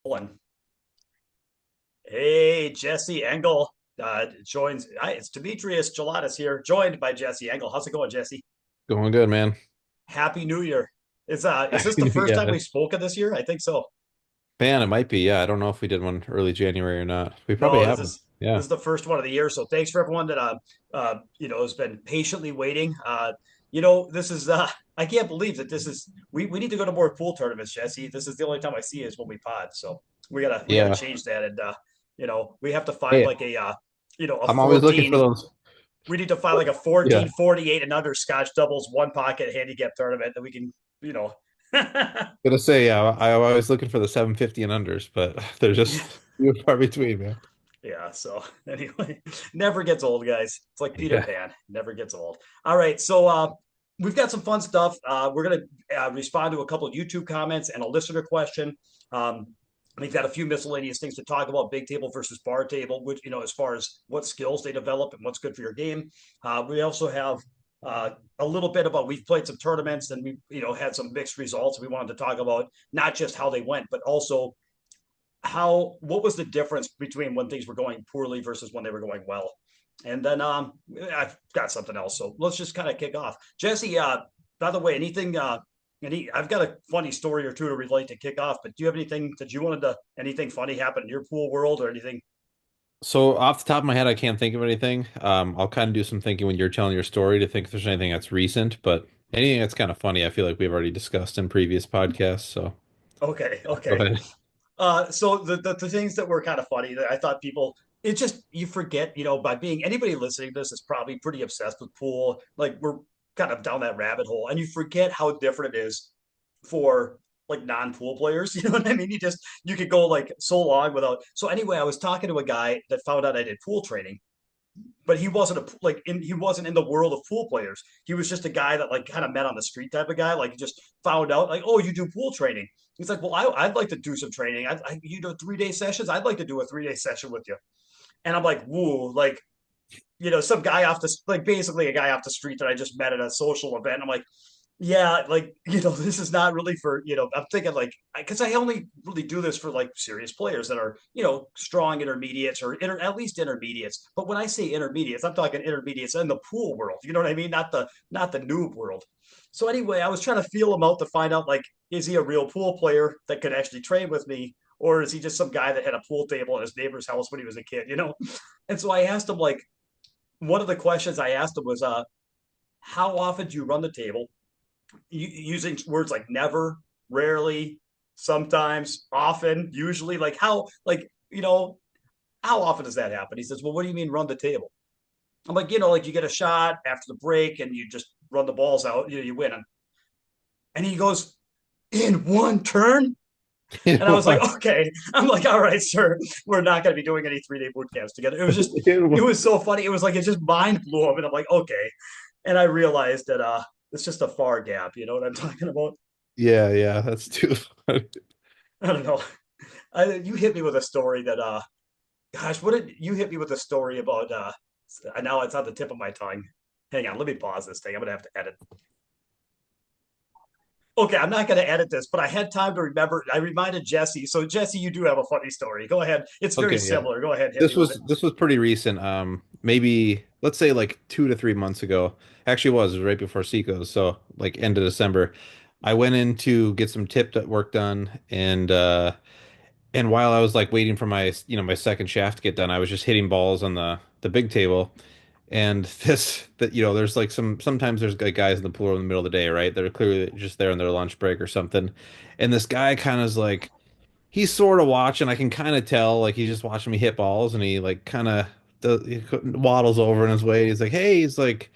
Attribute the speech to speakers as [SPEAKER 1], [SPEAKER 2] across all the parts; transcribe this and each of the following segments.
[SPEAKER 1] One. Hey, Jesse Engel joins. Hi, it's Demetrius Gelatis here, joined by Jesse Engel. How's it going, Jesse?
[SPEAKER 2] Going good, man.
[SPEAKER 1] Happy New Year. Is this the first time
[SPEAKER 2] Yeah,
[SPEAKER 1] we've spoken this year? I think so.
[SPEAKER 2] man, it might be. Yeah, I don't know if we did one early January or not. We probably
[SPEAKER 1] No, this
[SPEAKER 2] haven't.
[SPEAKER 1] is
[SPEAKER 2] Yeah,
[SPEAKER 1] this is the first one of the year. So thanks for everyone that has been patiently waiting. This is I can't believe that this is we need to go to more pool tournaments, Jesse. This is the only time I see is when we pod. So we gotta
[SPEAKER 2] yeah.
[SPEAKER 1] change that, and we have to find
[SPEAKER 2] Hey,
[SPEAKER 1] like a
[SPEAKER 2] I'm always looking for
[SPEAKER 1] 14.
[SPEAKER 2] those.
[SPEAKER 1] We need to find like a 14,
[SPEAKER 2] Yeah,
[SPEAKER 1] 48 and under Scotch doubles one pocket handicap tournament that we can, you know.
[SPEAKER 2] gonna say yeah. I'm always looking for the 750 and unders, but they're
[SPEAKER 1] Yeah.
[SPEAKER 2] just few and far between, man.
[SPEAKER 1] Yeah. So anyway, never gets old, guys. It's like Peter
[SPEAKER 2] Yeah,
[SPEAKER 1] Pan, never gets old. All right. So we've got some fun stuff. We're gonna respond to a couple of YouTube comments and a listener question. Um, we've got a few miscellaneous things to talk about: big table versus bar table, which as far as what skills they develop and what's good for your game. We also have a little bit about we've played some tournaments and we had some mixed results. We wanted to talk about not just how they went, but also what was the difference between when things were going poorly versus when they were going well. And then I've got something else. So let's just kind of kick off. Jesse, by the way, I've got a funny story or two to relate to kick off, but do you have anything that you wanted to anything funny happen in your pool world or anything?
[SPEAKER 2] so off the top of my head, I can't think of anything. I'll kind of do some thinking when you're telling your story to think if there's anything that's recent, but anything that's kind of funny, I feel like we've already discussed in previous podcasts. So
[SPEAKER 1] Okay,
[SPEAKER 2] go
[SPEAKER 1] okay.
[SPEAKER 2] ahead.
[SPEAKER 1] So the things that were kind of funny that I thought people it just you forget, by being anybody listening to this is probably pretty obsessed with pool. Like we're kind of down that rabbit hole, and you forget how different it is for like non-pool players. You know what I mean? You could go like so long without. So anyway, I was talking to a guy that found out I did pool training, but he wasn't in the world of pool players. He was just a guy that like kind of met on the street type of guy. Like he just found out like, oh, you do pool training. He's like, well, I'd like to do some training. You do 3 day sessions. I'd like to do a 3 day session with you. And I'm like, woo, like some guy off the like basically a guy off the street that I just met at a social event. I'm like, yeah, like this is not really for I'm thinking like because I only really do this for like serious players that are strong intermediates or at least intermediates. But when I say intermediates, I'm talking intermediates in the pool world. You know what I mean? Not the noob world. So anyway, I was trying to feel him out to find out like is he a real pool player that could actually train with me, or is he just some guy that had a pool table at his neighbor's house when he was a kid? And so I asked him like one of the questions I asked him was how often do you run the table? Using words like never, rarely, sometimes, often, usually, like how often does that happen? He says, well, what do you mean run the table? I'm like, like you get a shot after the break and you just run the balls out, you win. And he goes, in one turn? And I was like, okay. I'm like, all right, sir, we're not going to be doing any 3 day boot camps together. It was so funny. It was like, it just mind blew up. And I'm like, okay. And I realized that it's just a far gap. You know what I'm talking about?
[SPEAKER 2] Yeah, yeah, that's too funny.
[SPEAKER 1] I don't know. You hit me with a story that gosh, what did you hit me with a story about now it's on the tip of my tongue. Hang on, let me pause this thing. I'm gonna have to edit. Okay, I'm not gonna edit this, but I had time to remember. I reminded Jesse. So Jesse, you do have a funny story. Go ahead. It's very
[SPEAKER 2] Okay, yeah.
[SPEAKER 1] similar. Go ahead, hit me
[SPEAKER 2] This
[SPEAKER 1] with it.
[SPEAKER 2] was this was pretty recent. Maybe let's say like 2 to 3 months ago. Actually, it was right before Seaco's, so like end of December. I went in to get some tip work done, and while I was like waiting for my second shaft to get done, I was just hitting balls on the big table. And there's like sometimes there's like guys in the pool in the middle of the day, right? They're clearly just there on their lunch break or something. And this guy kind of is like he's sort of watching. I can kind of tell, like he's just watching me hit balls, and he like kind of he waddles over in his way. He's like, "Hey," he's like,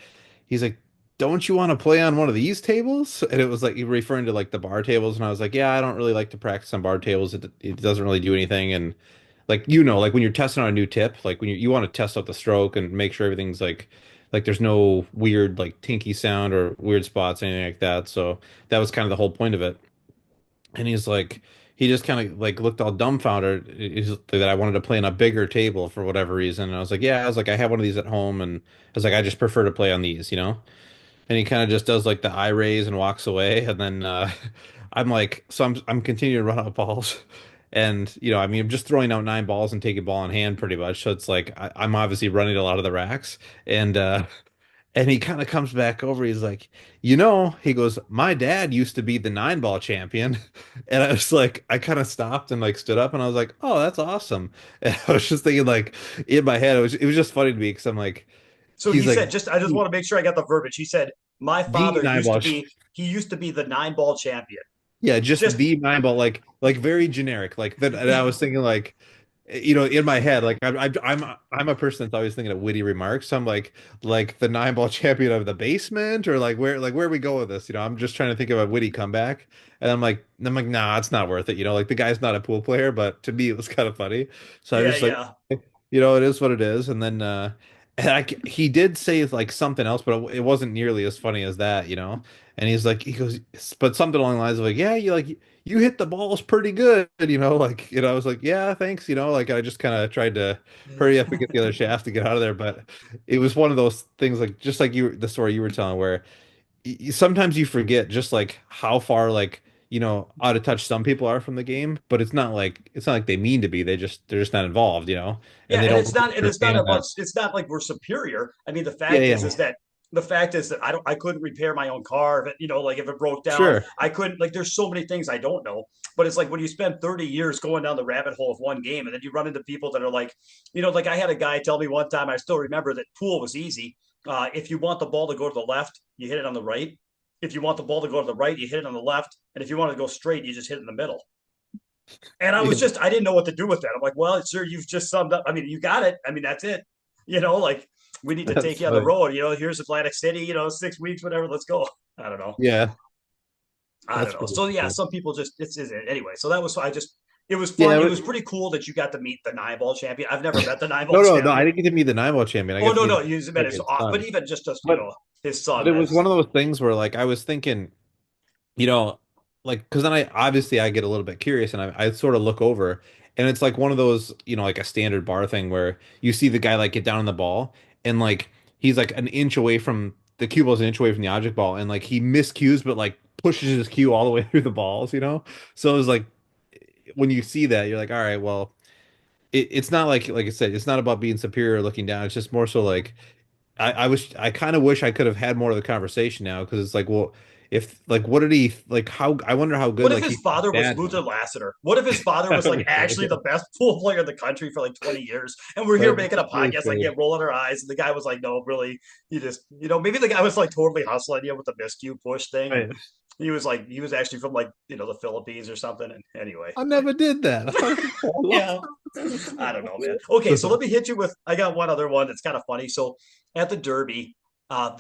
[SPEAKER 2] "Don't you want to play on one of these tables?" And it was like he referring to like the bar tables, and I was like, "Yeah, I don't really like to practice on bar tables. It doesn't really do anything." And like like when you're testing on a new tip, like when you want to test out the stroke and make sure everything's like there's no weird like tinky sound or weird spots, anything like that. So that was kind of the whole point of it. And he's like, he just kind of like looked all dumbfounded that I wanted to play on a bigger table for whatever reason. And I was like, yeah, I was like, I have one of these at home, and I was like, I just prefer to play on these. And he kind of just does like the eye raise and walks away, and then I'm like, so I'm continuing to run out balls, And, I mean, I'm just throwing out nine balls and taking ball in hand pretty much. So it's like I'm obviously running a lot of the racks. And he kind of comes back over. He's like, he goes, my dad used to be the nine ball champion. And I was like, I kind of stopped and like stood up and I was like, oh, that's awesome. And I was just thinking like in my head, it was just funny to me because I'm like,
[SPEAKER 1] So
[SPEAKER 2] he's
[SPEAKER 1] he
[SPEAKER 2] like,
[SPEAKER 1] said, just I just want to make sure I got the verbiage. He said, my
[SPEAKER 2] the
[SPEAKER 1] father
[SPEAKER 2] nine
[SPEAKER 1] used to
[SPEAKER 2] ball.
[SPEAKER 1] be he used to be the nine ball champion.
[SPEAKER 2] Yeah, just
[SPEAKER 1] Just
[SPEAKER 2] the nine ball, like very generic. Like that, and I was thinking like, in my head, like I'm a person that's always thinking of witty remarks. So I'm like the nine ball champion of the basement, or like where we go with this. I'm just trying to think of a witty comeback, and I'm like, nah, it's not worth it. Like the guy's not a pool player, but to me it was kind of funny. So I
[SPEAKER 1] yeah,
[SPEAKER 2] just like,
[SPEAKER 1] yeah.
[SPEAKER 2] it is what it is. And then he did say like something else, but it wasn't nearly as funny as that. And he goes, but something along the lines of like, yeah, you hit the balls pretty good. Like, I was like, yeah, thanks. Like I just kind of tried to hurry up and get the other shaft to get out of there. But it was one of those things, like just like the story you were telling, where sometimes you forget just like how far like out of touch some people are from the game, but it's not like they mean to be. They're just not involved. And
[SPEAKER 1] Yeah,
[SPEAKER 2] they
[SPEAKER 1] and
[SPEAKER 2] don't
[SPEAKER 1] it's
[SPEAKER 2] really
[SPEAKER 1] not
[SPEAKER 2] understand
[SPEAKER 1] about
[SPEAKER 2] that.
[SPEAKER 1] it's not like we're superior. I mean,
[SPEAKER 2] Yeah, yeah,
[SPEAKER 1] the fact is that I couldn't repair my own car, but like if it broke down,
[SPEAKER 2] sure.
[SPEAKER 1] I couldn't like there's so many things I don't know. But it's like when you spend 30 years going down the rabbit hole of one game and then you run into people that are like I had a guy tell me one time, I still remember that pool was easy. If you want the ball to go to the left, you hit it on the right. If you want the ball to go to the right, you hit it on the left. And if you want to go straight, you just hit it in the middle. And
[SPEAKER 2] Yeah,
[SPEAKER 1] I didn't know what to do with that. I'm like, well, sir, you've just summed up. I mean, you got it. I mean, that's it. Like we need to take
[SPEAKER 2] that's
[SPEAKER 1] you on the
[SPEAKER 2] funny.
[SPEAKER 1] road. Here's Atlantic City, 6 weeks, whatever. Let's go. I don't know.
[SPEAKER 2] Yeah,
[SPEAKER 1] I
[SPEAKER 2] that's
[SPEAKER 1] don't know.
[SPEAKER 2] pretty
[SPEAKER 1] So yeah,
[SPEAKER 2] cool.
[SPEAKER 1] some people just it's it anyway. So that was I just it was fun.
[SPEAKER 2] Yeah,
[SPEAKER 1] It was pretty cool that you got to meet the nine ball champion. I've never met the nine ball
[SPEAKER 2] no, no, no. I
[SPEAKER 1] champion.
[SPEAKER 2] didn't get to meet the nine ball champion. I
[SPEAKER 1] Oh
[SPEAKER 2] got to
[SPEAKER 1] no,
[SPEAKER 2] meet
[SPEAKER 1] no,
[SPEAKER 2] his
[SPEAKER 1] you met his
[SPEAKER 2] champion
[SPEAKER 1] but
[SPEAKER 2] son.
[SPEAKER 1] even just
[SPEAKER 2] But
[SPEAKER 1] his
[SPEAKER 2] but
[SPEAKER 1] son.
[SPEAKER 2] it was
[SPEAKER 1] That's
[SPEAKER 2] one of those things where like I was thinking, you know, like because then I get a little bit curious and I sort of look over and it's like one of those, like a standard bar thing where you see the guy like get down on the ball and like he's like an inch away from the cue ball's an inch away from the object ball and like he miscues but like pushes his cue all the way through the balls. So it was like when you see that you're like, all right, well, it's not like I said, it's not about being superior or looking down. It's just more so like I kind of wish I could have had more of the conversation now because it's like, well, if like what did he like how I wonder how good
[SPEAKER 1] What if
[SPEAKER 2] like
[SPEAKER 1] his
[SPEAKER 2] he
[SPEAKER 1] father was
[SPEAKER 2] dad
[SPEAKER 1] Luther
[SPEAKER 2] was.
[SPEAKER 1] Lassiter? What if his father
[SPEAKER 2] That
[SPEAKER 1] was
[SPEAKER 2] would
[SPEAKER 1] like
[SPEAKER 2] be
[SPEAKER 1] actually
[SPEAKER 2] funny.
[SPEAKER 1] the best pool player in the country for like 20 years? And we're here
[SPEAKER 2] That'd
[SPEAKER 1] making a
[SPEAKER 2] be really
[SPEAKER 1] podcast, like, yeah,
[SPEAKER 2] funny.
[SPEAKER 1] rolling our eyes. And the guy was like, no, really, you just, maybe the guy was like totally hustling you with the miscue push thing. And
[SPEAKER 2] Right.
[SPEAKER 1] he was actually from like, the Philippines or something. And anyway,
[SPEAKER 2] I never did that.
[SPEAKER 1] yeah, I don't know, man. Okay, so let me hit you with, I got one other one that's kind of funny. So at the Derby,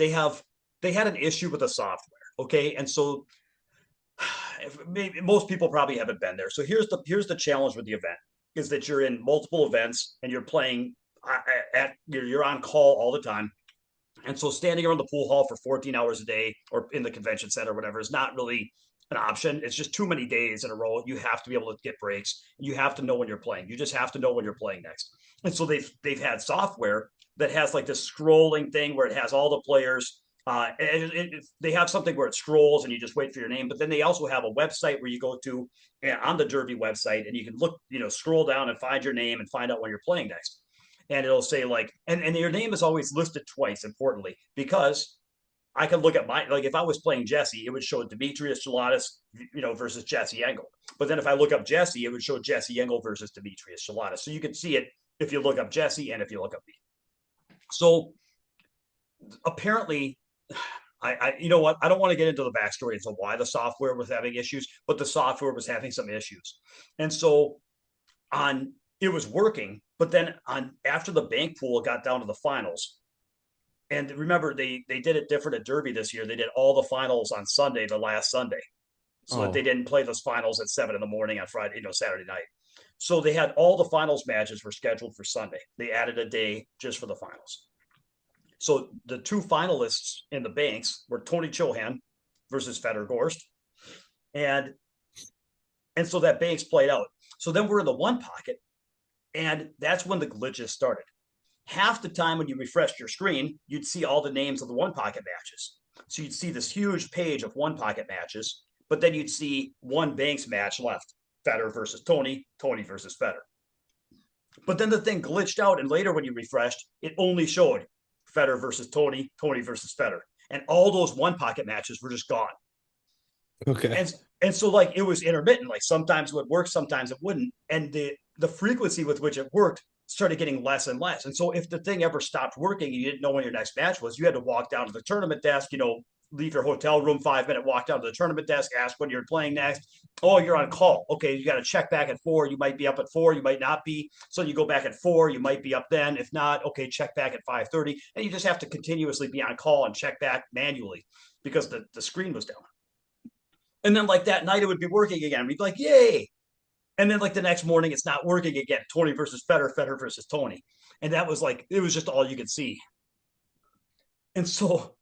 [SPEAKER 1] they had an issue with the software. Okay. And so maybe most people probably haven't been there. So here's the challenge with the event is that you're in multiple events and you're playing you're on call all the time. And so standing around the pool hall for 14 hours a day or in the convention center or whatever is not really an option. It's just too many days in a row. You have to be able to get breaks. You have to know when you're playing. You just have to know when you're playing next. And so they've had software that has like this scrolling thing where it has all the players. They have something where it scrolls and you just wait for your name, but then they also have a website where you go to on the Derby website and you can look, scroll down and find your name and find out when you're playing next. And it'll say like, and your name is always listed twice, importantly, because I can look at like if I was playing Jesse, it would show Demetrius Gelatis, versus Jesse Engel. But then if I look up Jesse, it would show Jesse Engel versus Demetrius Gelatis. So you can see it if you look up Jesse and if you look up me. So apparently, you know what? I don't want to get into the backstory into why the software was having issues, but the software was having some issues, and so on it was working, but then on after the bank pool got down to the finals, and remember they did it different at Derby this year. They did all the finals on Sunday, the last Sunday, so that they
[SPEAKER 2] Oh,
[SPEAKER 1] didn't play those finals at 7 in the morning on Friday, Saturday night. So they had all the finals matches were scheduled for Sunday. They added a day just for the finals. So the two finalists in the banks were Tony Chohan versus Fedor Gorst, and so that banks played out. So then we're in the one pocket, and that's when the glitches started. Half the time when you refreshed your screen, you'd see all the names of the one pocket matches. So you'd see this huge page of one pocket matches, but then you'd see one banks match left. Federer versus Tony, Tony versus Federer. But then the thing glitched out, and later when you refreshed, it only showed Federer versus Tony, Tony versus Federer, and all those one pocket matches were just gone.
[SPEAKER 2] Okay.
[SPEAKER 1] And so like it was intermittent. Like sometimes it would work, sometimes it wouldn't, and the frequency with which it worked started getting less and less. And so if the thing ever stopped working, and you didn't know when your next match was, you had to walk down to the tournament desk. Leave your hotel room 5 minute, walk down to the tournament desk, ask when you're playing next. Oh, you're on call. Okay, you got to check back at 4. You might be up at 4, you might not be. So you go back at 4, you might be up then. If not, okay, check back at 5:30, and you just have to continuously be on call and check back manually because the screen was down. And then like that night it would be working again. We'd be like, yay. And then like the next morning it's not working again. Tony versus Federer, Federer versus Tony. And that was like, it was just all you could see. And so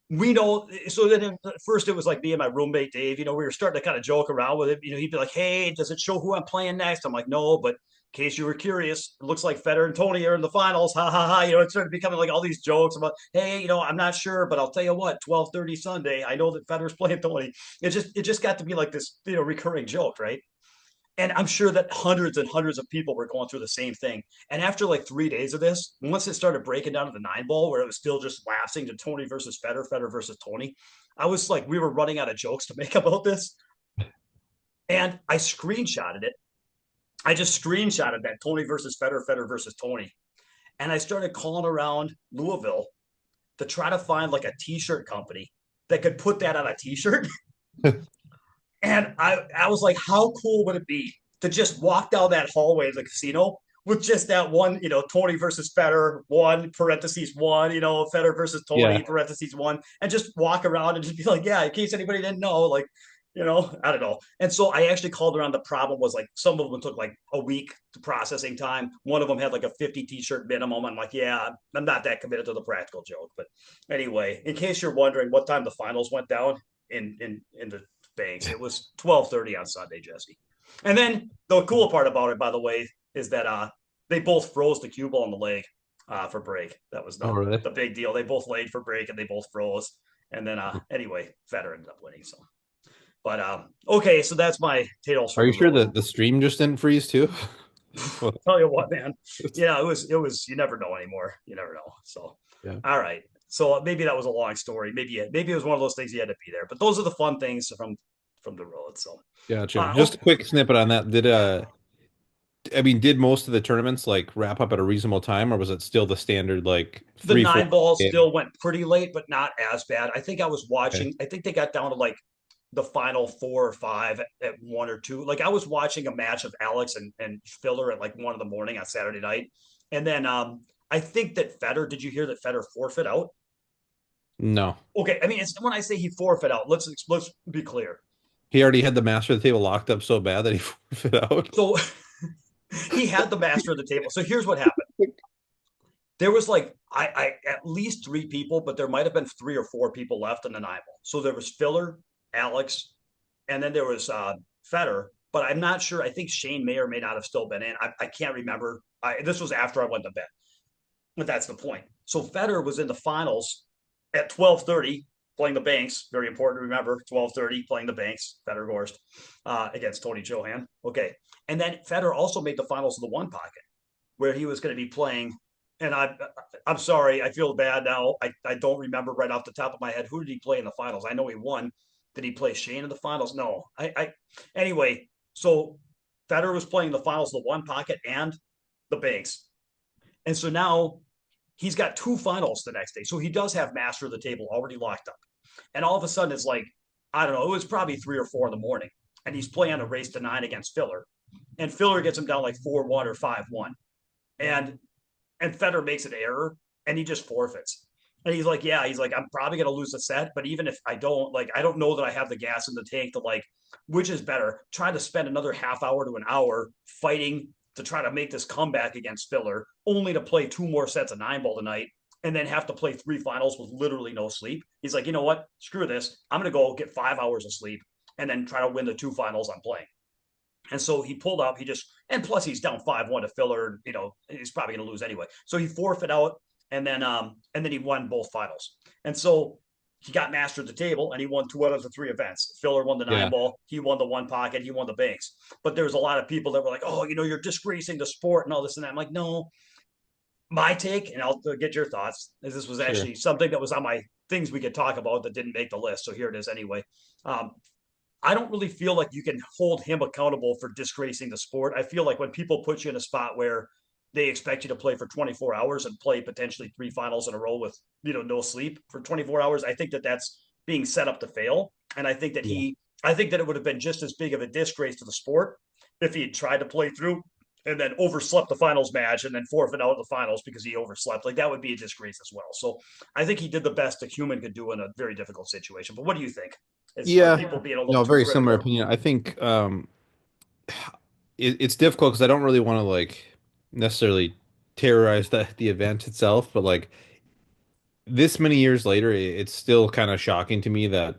[SPEAKER 1] we know, so then at first it was like me and my roommate Dave, we were starting to kind of joke around with it. He'd be like, hey, does it show who I'm playing next? I'm like, no, but in case you were curious, it looks like Federer and Tony are in the finals. Ha ha ha. It started becoming like all these jokes about, hey, I'm not sure, but I'll tell you what, 12:30 Sunday, I know that Federer's playing Tony. It just got to be like this, recurring joke, right? And I'm sure that hundreds and hundreds of people were going through the same thing. And after like 3 days of this, once it started breaking down to the 9 ball, where it was still just lapsing to Tony versus Federer, Federer versus Tony, I was like, we were running out of jokes to make about this. And I screenshotted it. I just screenshotted that Tony versus Federer, Federer versus Tony. And I started calling around Louisville to try to find like a t-shirt company that could put that on a t-shirt. And I was like, how cool would it be to just walk down that hallway of the casino with just that one, Tony versus Federer, one parentheses one, Federer versus
[SPEAKER 2] Yeah.
[SPEAKER 1] Tony parentheses one, and just walk around and just be like, yeah, in case anybody didn't know, like, I don't know. And so I actually called around. The problem was like some of them took like a week to processing time. One of them had like a 50 t-shirt minimum. I'm like, yeah, I'm not that committed to the practical joke. But anyway, in case you're wondering what time the finals went down in the banks, it was 12:30 on Sunday, Jesse. And then the cool part about it, by the way, is that they both froze the cue ball in the leg for break. That was
[SPEAKER 2] Oh,
[SPEAKER 1] the
[SPEAKER 2] really?
[SPEAKER 1] the big deal. They both laid for break and they both froze. And then anyway, Federer ended up winning. So but okay, so that's my tales
[SPEAKER 2] Are
[SPEAKER 1] from
[SPEAKER 2] you
[SPEAKER 1] the
[SPEAKER 2] sure
[SPEAKER 1] road.
[SPEAKER 2] that the stream just didn't freeze too?
[SPEAKER 1] Tell you what, man. Yeah, it was. You never know anymore. You never know. So,
[SPEAKER 2] Yeah.
[SPEAKER 1] all right. So maybe that was a long story. Maybe it was one of those things you had to be there. But those are the fun things from the road. So,
[SPEAKER 2] Gotcha. Just a
[SPEAKER 1] okay.
[SPEAKER 2] quick snippet on that. I mean, did most of the tournaments like wrap up at a reasonable time, or was it still the standard like
[SPEAKER 1] The
[SPEAKER 2] 3, 4
[SPEAKER 1] 9 balls
[SPEAKER 2] game?
[SPEAKER 1] still went pretty late, but not as bad. I think I was
[SPEAKER 2] Okay.
[SPEAKER 1] watching. I think they got down to like the final 4 or 5 at 1 or 2. Like I was watching a match of Alex and Filler at like 1 in the morning on Saturday night, and then I think that Federer. Did you hear that Federer forfeit out?
[SPEAKER 2] No.
[SPEAKER 1] Okay, I mean, it's when I say he forfeit out. Let's be clear.
[SPEAKER 2] He already had the master of the table locked up so bad that he forfeit out.
[SPEAKER 1] So he had the master of the table. So here's what happened. There was like I at least 3 people, but there might have been 3 or 4 people left in the 9 ball. So there was Filler, Alex, and then there was Federer. But I'm not sure. I think Shane may or may not have still been in. I can't remember. This was after I went to bed, but that's the point. So Federer was in the finals at 12:30 playing the Banks. Very important to remember. 12:30 playing the Banks. Federer Gorst against Tony Johan. Okay, and then Federer also made the finals of the one pocket where he was going to be playing. And I'm sorry, I feel bad now. I don't remember right off the top of my head who did he play in the finals. I know he won. Did he play Shane in the finals? No. Anyway. So Federer was playing the finals of the one pocket and the Banks, and so now he's got 2 finals the next day. So he does have master of the table already locked up. And all of a sudden, it's like, I don't know, it was probably 3 or 4 in the morning. And he's playing a race to 9 against Filler. And Filler gets him down like 4-1 or 5-1. And and Federer makes an error and he just forfeits. And he's like, yeah, he's like, I'm probably gonna lose the set, but even if I don't, like, I don't know that I have the gas in the tank to like, which is better, try to spend another half hour to an hour fighting to try to make this comeback against Filler, only to play 2 more sets of 9 ball tonight and then have to play 3 finals with literally no sleep. He's like, you know what? Screw this. I'm gonna go get 5 hours of sleep and then try to win the 2 finals I'm playing. And so he pulled up. He just, and plus he's down 5-1 to Filler. He's probably going to lose anyway. So he forfeit out, and then he won both finals. And so he got master of the table and he won 2 out of the 3 events. Filler won the nine
[SPEAKER 2] Yeah,
[SPEAKER 1] ball, he won the one pocket, he won the banks. But there's a lot of people that were like, oh, you're disgracing the sport and all this and that. I'm like, no, my take, and I'll get your thoughts, is this was
[SPEAKER 2] sure.
[SPEAKER 1] actually something that was on my things we could talk about that didn't make the list. So here it is anyway. Um, I don't really feel like you can hold him accountable for disgracing the sport. I feel like when people put you in a spot where they expect you to play for 24 hours and play potentially 3 finals in a row with no sleep for 24 hours, I think that that's being set up to fail. And
[SPEAKER 2] Yeah,
[SPEAKER 1] I think that it would have been just as big of a disgrace to the sport if he had tried to play through and then overslept the finals match and then forfeit out the finals because he overslept. Like that would be a disgrace as well. So I think he did the best a human could do in a very difficult situation. But what do you think? As for
[SPEAKER 2] yeah.
[SPEAKER 1] people being a little
[SPEAKER 2] No,
[SPEAKER 1] too
[SPEAKER 2] very similar
[SPEAKER 1] critical.
[SPEAKER 2] opinion. I think it's difficult because I don't really want to like necessarily terrorize the event itself, but like this many years later, it's still kind of shocking to me that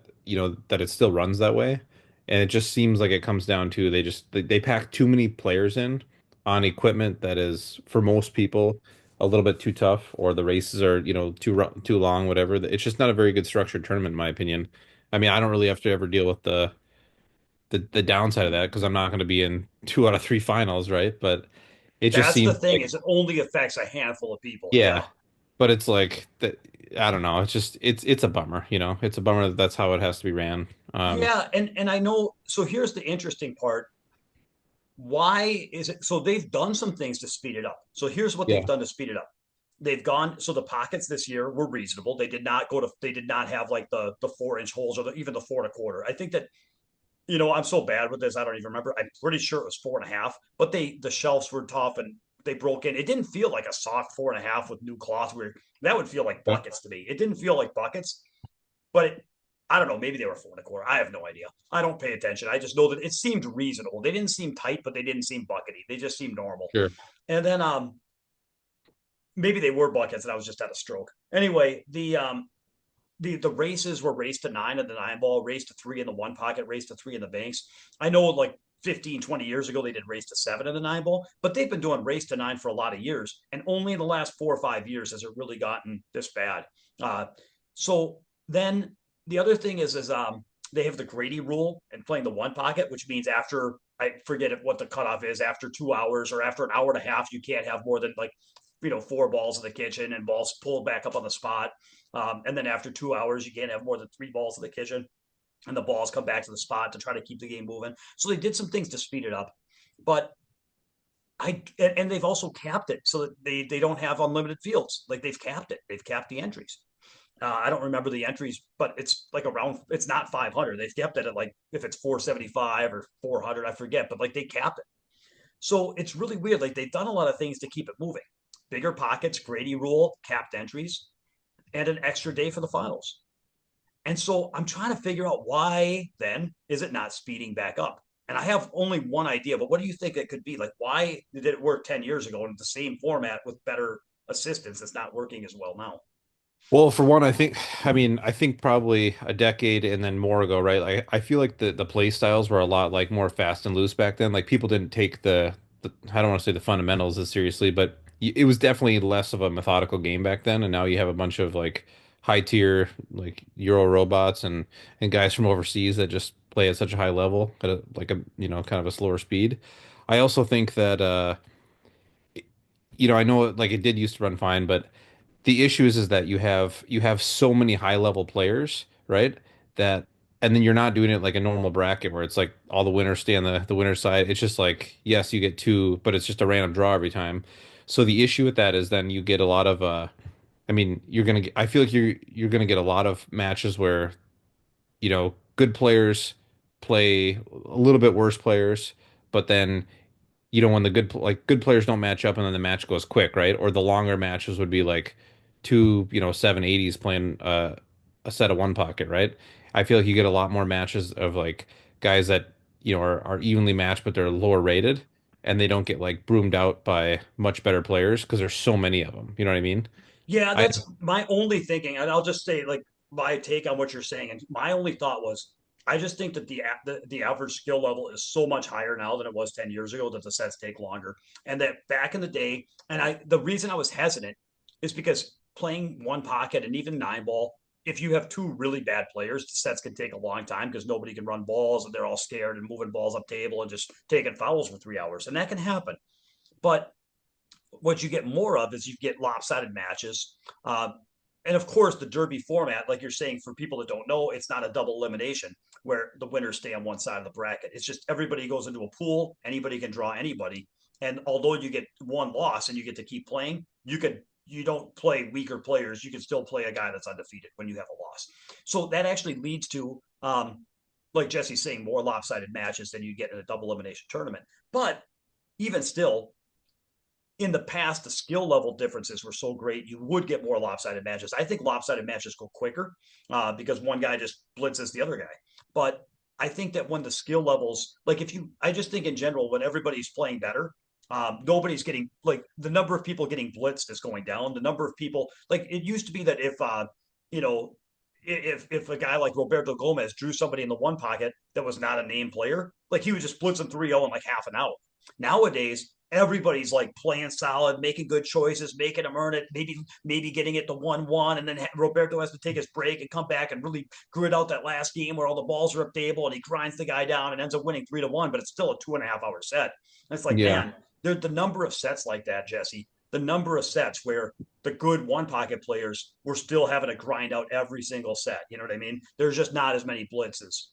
[SPEAKER 2] that it still runs that way, and it just seems like it comes down to they pack too many players in on equipment that is for most people a little bit too tough, or the races are too long, whatever. It's just not a very good structured tournament, in my opinion. I mean, I don't really have to ever deal with the downside of that because I'm not going to be in 2 out of 3 finals, right? But it just
[SPEAKER 1] That's the
[SPEAKER 2] seems
[SPEAKER 1] thing,
[SPEAKER 2] like
[SPEAKER 1] is it only affects a handful of people.
[SPEAKER 2] yeah,
[SPEAKER 1] Yeah.
[SPEAKER 2] but it's like that. I don't know. It's just it's a bummer, It's a bummer that that's how it has to be ran.
[SPEAKER 1] Yeah. And I know, so here's the interesting part. Why is it so they've done some things to speed it up? So here's what they've
[SPEAKER 2] Yeah.
[SPEAKER 1] done to speed it up. They've gone, so the pockets this year were reasonable. They did not have like the 4 inch holes or even the 4 and a quarter. I think that I'm so bad with this. I don't even remember. I'm pretty sure it was 4.5, but the shelves were tough and they broke in. It didn't feel like a soft 4.5 with new cloth. Where that would feel like
[SPEAKER 2] Okay.
[SPEAKER 1] buckets to me. It didn't feel like buckets, but I don't know. Maybe they were 4 and a quarter. I have no idea. I don't pay attention. I just know that it seemed reasonable. They didn't seem tight, but they didn't seem buckety. They just seemed normal.
[SPEAKER 2] Sure.
[SPEAKER 1] And then maybe they were buckets and I was just at a stroke. Anyway, the races were race to 9 in the 9 ball, race to 3 in the one pocket, race to 3 in the banks. I know like 15, 20 years ago, they did race to 7 in the 9 ball, but they've been doing race to 9 for a lot of years. And only in the last 4 or 5 years has it really gotten this bad. So then the other thing is they have the Grady rule and playing the one pocket, which means after, I forget what the cutoff is, after 2 hours or after an hour and a half, you can't have more than like 4 balls in the kitchen and balls pulled back up on the spot. And then after 2 hours, you can't have more than 3 balls in the kitchen, and the balls come back to the spot to try to keep the game moving. So they did some things to speed it up, but and they've also capped it so that they don't have unlimited fields. Like they've capped it. They've capped the entries. I don't remember the entries, but it's like around. It's not 500. They've kept it at like if it's 475 or 400, I forget. But like they capped it. So it's really weird. Like they've done a lot of things to keep it moving. Bigger pockets, Grady rule, capped entries, and an extra day for the finals. And so I'm trying to figure out why then is it not speeding back up? And I have only one idea, but what do you think it could be? Like, why did it work 10 years ago in the same format with better assistance that's not working as well now?
[SPEAKER 2] Well, for one, I think probably a decade and then more ago, right? I feel like the play styles were a lot like more fast and loose back then. Like people didn't take the I don't want to say the fundamentals as seriously, but it was definitely less of a methodical game back then. And now you have a bunch of like high tier like Euro robots and guys from overseas that just play at such a high level at a kind of a slower speed. I also think that I know like it did used to run fine, but the issue is that you have so many high level players, right? That and then you're not doing it like a normal bracket where it's like all the winners stay on the winner's side. It's just like yes, you get two, but it's just a random draw every time. So the issue with that is then you get a lot of I feel like you're gonna get a lot of matches where, good players play a little bit worse players, but then when good players don't match up and then the match goes quick, right? Or the longer matches would be like two, 780s playing a set of one pocket, right? I feel like you get a lot more matches of like guys that, are evenly matched, but they're lower rated and they don't get like broomed out by much better players because there's so many of them. You know what I mean?
[SPEAKER 1] Yeah,
[SPEAKER 2] I
[SPEAKER 1] that's my only thinking. And I'll just say, like, my take on what you're saying. And my only thought was, I just think that the average skill level is so much higher now than it was 10 years ago that the sets take longer. And that back in the day, the reason I was hesitant is because playing one pocket and even 9 ball, if you have two really bad players, the sets can take a long time because nobody can run balls and they're all scared and moving balls up table and just taking fouls for 3 hours. And that can happen. But what you get more of is you get lopsided matches. And of course, the Derby format, like you're saying, for people that don't know, it's not a double elimination where the winners stay on one side of the bracket. It's just everybody goes into a pool, anybody can draw anybody. And although you get one loss and you get to keep playing, you don't play weaker players. You can still play a guy that's undefeated when you have a loss. So that actually leads to, like Jesse's saying, more lopsided matches than you get in a double elimination tournament. But even still, in the past, the skill level differences were so great, you would get more lopsided matches. I think lopsided matches go quicker because one guy just blitzes the other guy. But I think that when the skill levels, like if you, I just think in general, when everybody's playing better, nobody's getting like the number of people getting blitzed is going down. The number of people, like it used to be that if, you know, if a guy like Roberto Gomez drew somebody in the one pocket that was not a name player, like he was just blitzing 3-0 in like half an hour. Nowadays, everybody's like playing solid, making good choices, making them earn it, maybe getting it to 1-1, and then Roberto has to take his break and come back and really grit out that last game where all the balls are up table and he grinds the guy down and ends up winning 3-1, but it's still a 2.5 hour set. And it's like,
[SPEAKER 2] Yeah.
[SPEAKER 1] man, the number of sets like that, Jesse, the number of sets where the good one pocket players were still having to grind out every single set. You know what I mean? There's just not as many blitzes.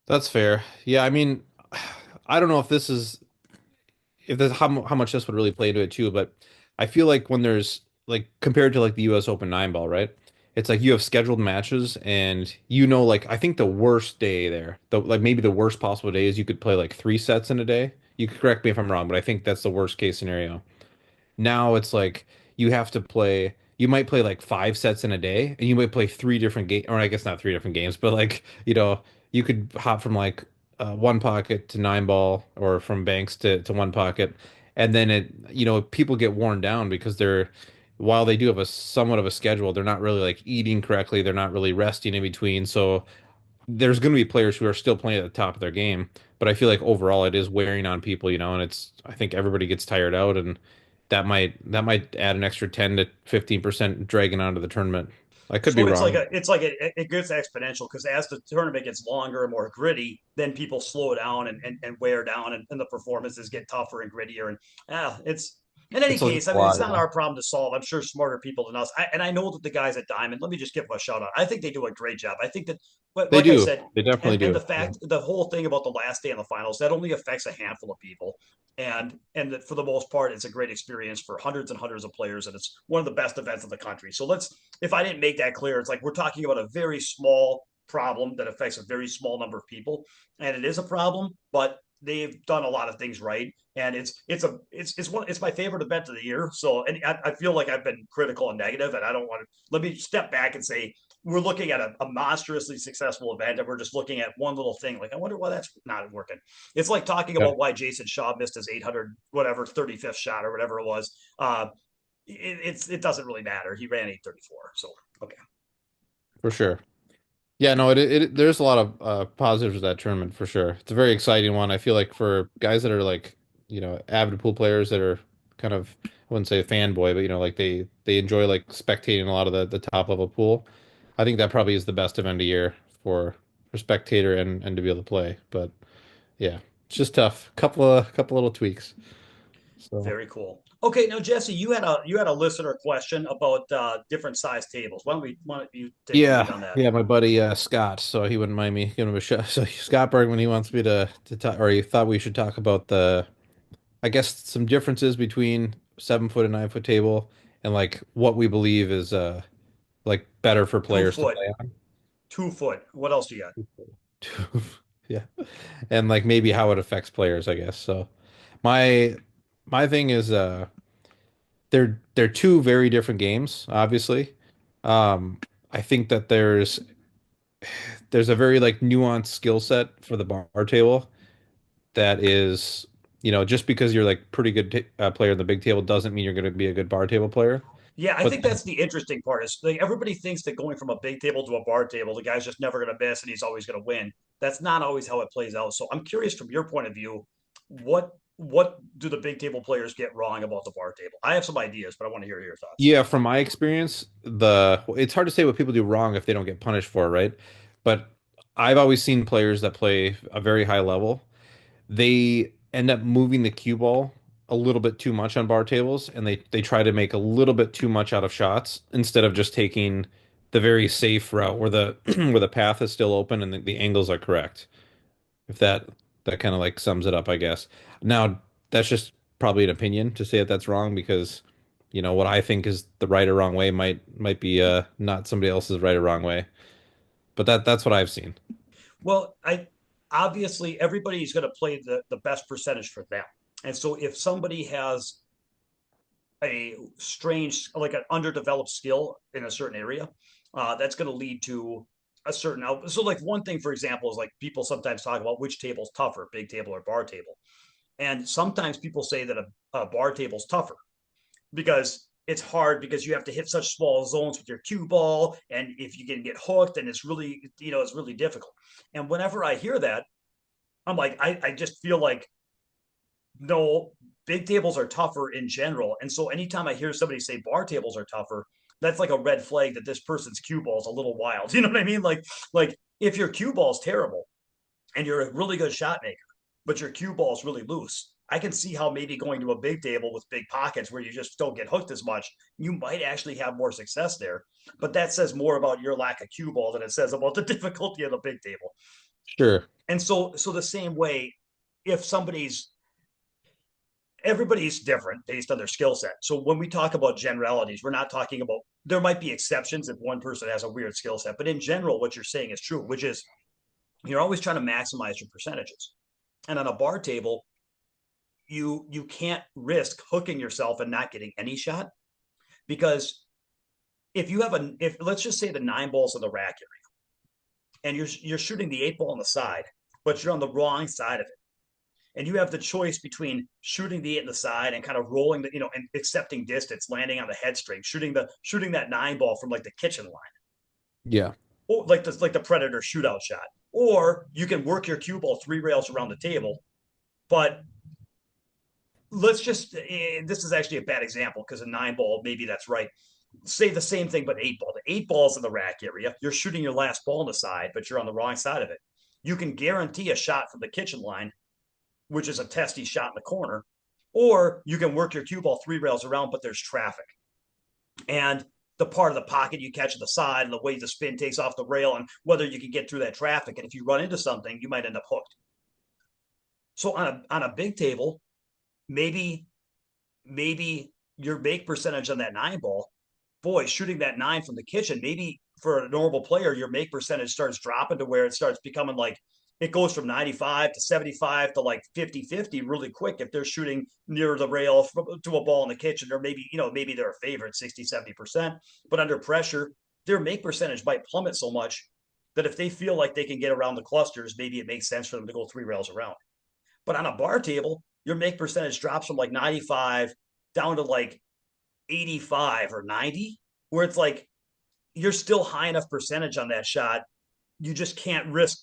[SPEAKER 2] That's fair. Yeah, I mean, I don't know if this is if there's how much this would really play into it too, but I feel like when there's like compared to like the US Open 9 ball, right? It's like you have scheduled matches and like I think the worst day there, the like maybe the worst possible day is you could play like 3 sets in a day. You could correct me if I'm wrong, but I think that's the worst case scenario. Now it's like you might play like 5 sets in a day and you might play 3 different games, or I guess not 3 different games, but like, you could hop from like one pocket to 9 ball or from banks to one pocket. And then people get worn down because while they do have a somewhat of a schedule, they're not really like eating correctly. They're not really resting in between. So there's going to be players who are still playing at the top of their game, but I feel like overall it is wearing on people, and I think everybody gets tired out, and that might add an extra 10 to 15% dragging onto the tournament. I could be
[SPEAKER 1] So it's like
[SPEAKER 2] wrong.
[SPEAKER 1] it gets exponential because as the tournament gets longer and more gritty, then people slow down and wear down, and the performances get tougher and grittier. And it's in any
[SPEAKER 2] It's just
[SPEAKER 1] case, I
[SPEAKER 2] a
[SPEAKER 1] mean,
[SPEAKER 2] lot,
[SPEAKER 1] it's not our problem to solve. I'm sure smarter people than us. And I know that the guys at Diamond, let me just give them a shout out. I think they do a great job. I think that, but
[SPEAKER 2] They
[SPEAKER 1] like I
[SPEAKER 2] do.
[SPEAKER 1] said,
[SPEAKER 2] They definitely
[SPEAKER 1] and
[SPEAKER 2] do.
[SPEAKER 1] the
[SPEAKER 2] Yeah.
[SPEAKER 1] fact, the whole thing about the last day in the finals, that only affects a handful of people. And that for the most part, it's a great experience for hundreds and hundreds of players, and it's one of the best events in the country. So if I didn't make that clear, it's like we're talking about a very small problem that affects a very small number of people, and it is a problem, but they've done a lot of things right, and it's my favorite event of the year. So, and I feel like I've been critical and negative, and I don't want to. Let me step back and say we're looking at a monstrously successful event, and we're just looking at one little thing. Like, I wonder why that's not working. It's like talking
[SPEAKER 2] Yeah,
[SPEAKER 1] about why Jason Shaw missed his 800 whatever 35th shot or whatever it was. It doesn't really matter. He ran 834. So okay.
[SPEAKER 2] for sure. Yeah, no, there's a lot of positives to that tournament for sure. It's a very exciting one. I feel like for guys that are like, avid pool players that are kind of, I wouldn't say a fanboy, but like they enjoy like spectating a lot of the top level pool. I think that probably is the best event a year for spectator and to be able to play. But yeah, it's just tough. Couple little tweaks. So
[SPEAKER 1] Very cool. Okay, now Jesse, you had a listener question about different size tables. Why don't you take the lead
[SPEAKER 2] yeah,
[SPEAKER 1] on that?
[SPEAKER 2] yeah, my buddy Scott, so he wouldn't mind me giving him a shot. So Scott Bergman, he wants me to talk, or he thought we should talk about I guess some differences between 7 foot and 9 foot table and like what we believe is like better for
[SPEAKER 1] Two
[SPEAKER 2] players to
[SPEAKER 1] foot,
[SPEAKER 2] play on.
[SPEAKER 1] 2 foot. What else do you got?
[SPEAKER 2] Yeah. And like maybe how it affects players, I guess. So my my thing is they're two very different games, obviously. Um I think that there's a very like nuanced skill set for the bar table that is, just because you're like pretty good player in the big table doesn't mean you're going to be a good bar table player.
[SPEAKER 1] Yeah, I
[SPEAKER 2] But
[SPEAKER 1] think that's the interesting part. Is like everybody thinks that going from a big table to a bar table, the guy's just never going to miss and he's always going to win. That's not always how it plays out. So I'm curious from your point of view, what what do the big table players get wrong about the bar table? I have some ideas, but I want to hear your thoughts.
[SPEAKER 2] Yeah, from my experience, it's hard to say what people do wrong if they don't get punished for it, right? But I've always seen players that play a very high level. They end up moving the cue ball a little bit too much on bar tables, and they try to make a little bit too much out of shots instead of just taking the very safe route where the where the path is still open and the angles are correct. If that kind of like sums it up, I guess. Now, that's just probably an opinion to say that that's wrong because, what I think is the right or wrong way might be not somebody else's right or wrong way. But that's what I've seen.
[SPEAKER 1] Well, I obviously everybody's going to play the best percentage for them. And so if somebody has a strange, like an underdeveloped skill in a certain area, that's going to lead to a certain out. So, like one thing, for example, is like people sometimes talk about which table's tougher, big table or bar table. And sometimes people say that a bar table's tougher because it's hard because you have to hit such small zones with your cue ball, and if you can get hooked, and it's really, it's really difficult. And whenever I hear that, I'm like, I just feel like no, big tables are tougher in general. And so anytime I hear somebody say bar tables are tougher, that's like a red flag that this person's cue ball is a little wild. You know what I mean? Like if your cue ball is terrible and you're a really good shot maker, but your cue ball is really loose, I can see how maybe going to a big table with big pockets where you just don't get hooked as much, you might actually have more success there. But that says more about your lack of cue ball than it says about the difficulty of the big table.
[SPEAKER 2] Sure.
[SPEAKER 1] And so the same way, if somebody's everybody's different based on their skill set. So when we talk about generalities, we're not talking about there might be exceptions if one person has a weird skill set, but in general, what you're saying is true, which is you're always trying to maximize your percentages. And on a bar table, you can't risk hooking yourself and not getting any shot because if let's just say the 9 balls in the rack area and you're shooting the 8 ball on the side, but you're on the wrong side of it and you have the choice between shooting the 8 in the side and kind of rolling and accepting distance, landing on the head string, shooting that 9 ball from like the kitchen line,
[SPEAKER 2] Yeah.
[SPEAKER 1] or like the Predator shootout shot, or you can work your cue ball 3 rails around the table. But let's just this is actually a bad example because a 9 ball, maybe that's right. Say the same thing, but 8 ball. The 8 balls in the rack area, you're shooting your last ball on the side, but you're on the wrong side of it. You can guarantee a shot from the kitchen line, which is a testy shot in the corner, or you can work your cue ball 3 rails around, but there's traffic. And the part of the pocket you catch at the side and the way the spin takes off the rail and whether you can get through that traffic. And if you run into something, you might end up hooked. So on a big table, maybe maybe your make percentage on that 9 ball, boy, shooting that 9 from the kitchen, maybe for a normal player, your make percentage starts dropping to where it starts becoming like it goes from 95 to 75 to like 50-50 really quick if they're shooting near the rail to a ball in the kitchen, or maybe they're a favorite 60-70%, but under pressure, their make percentage might plummet so much that if they feel like they can get around the clusters, maybe it makes sense for them to go 3 rails around. But on a bar table, your make percentage drops from like 95 down to like 85 or 90, where it's like you're still high enough percentage on that shot. You just can't risk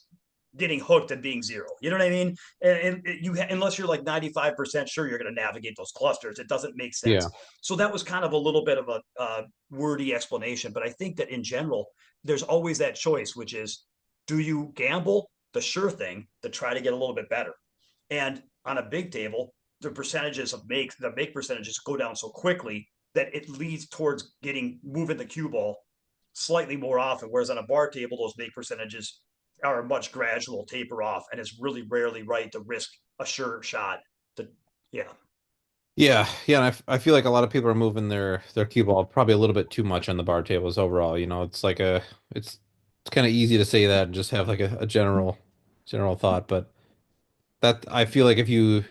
[SPEAKER 1] getting hooked and being zero. You know what I mean? And unless you're like 95% sure you're going to navigate those clusters, it doesn't make
[SPEAKER 2] Yeah.
[SPEAKER 1] sense. So that was kind of a little bit of a wordy explanation, but I think that in general, there's always that choice, which is do you gamble the sure thing to try to get a little bit better? And on a big table, the make percentages go down so quickly that it leads towards moving the cue ball slightly more often. Whereas on a bar table, those make percentages are a much gradual taper off, and it's really rarely right to risk a sure shot. To yeah,
[SPEAKER 2] Yeah, yeah, and I feel like a lot of people are moving their cue ball probably a little bit too much on the bar tables overall. It's like it's kind of easy to say that and just have like a general thought, but that I feel like if you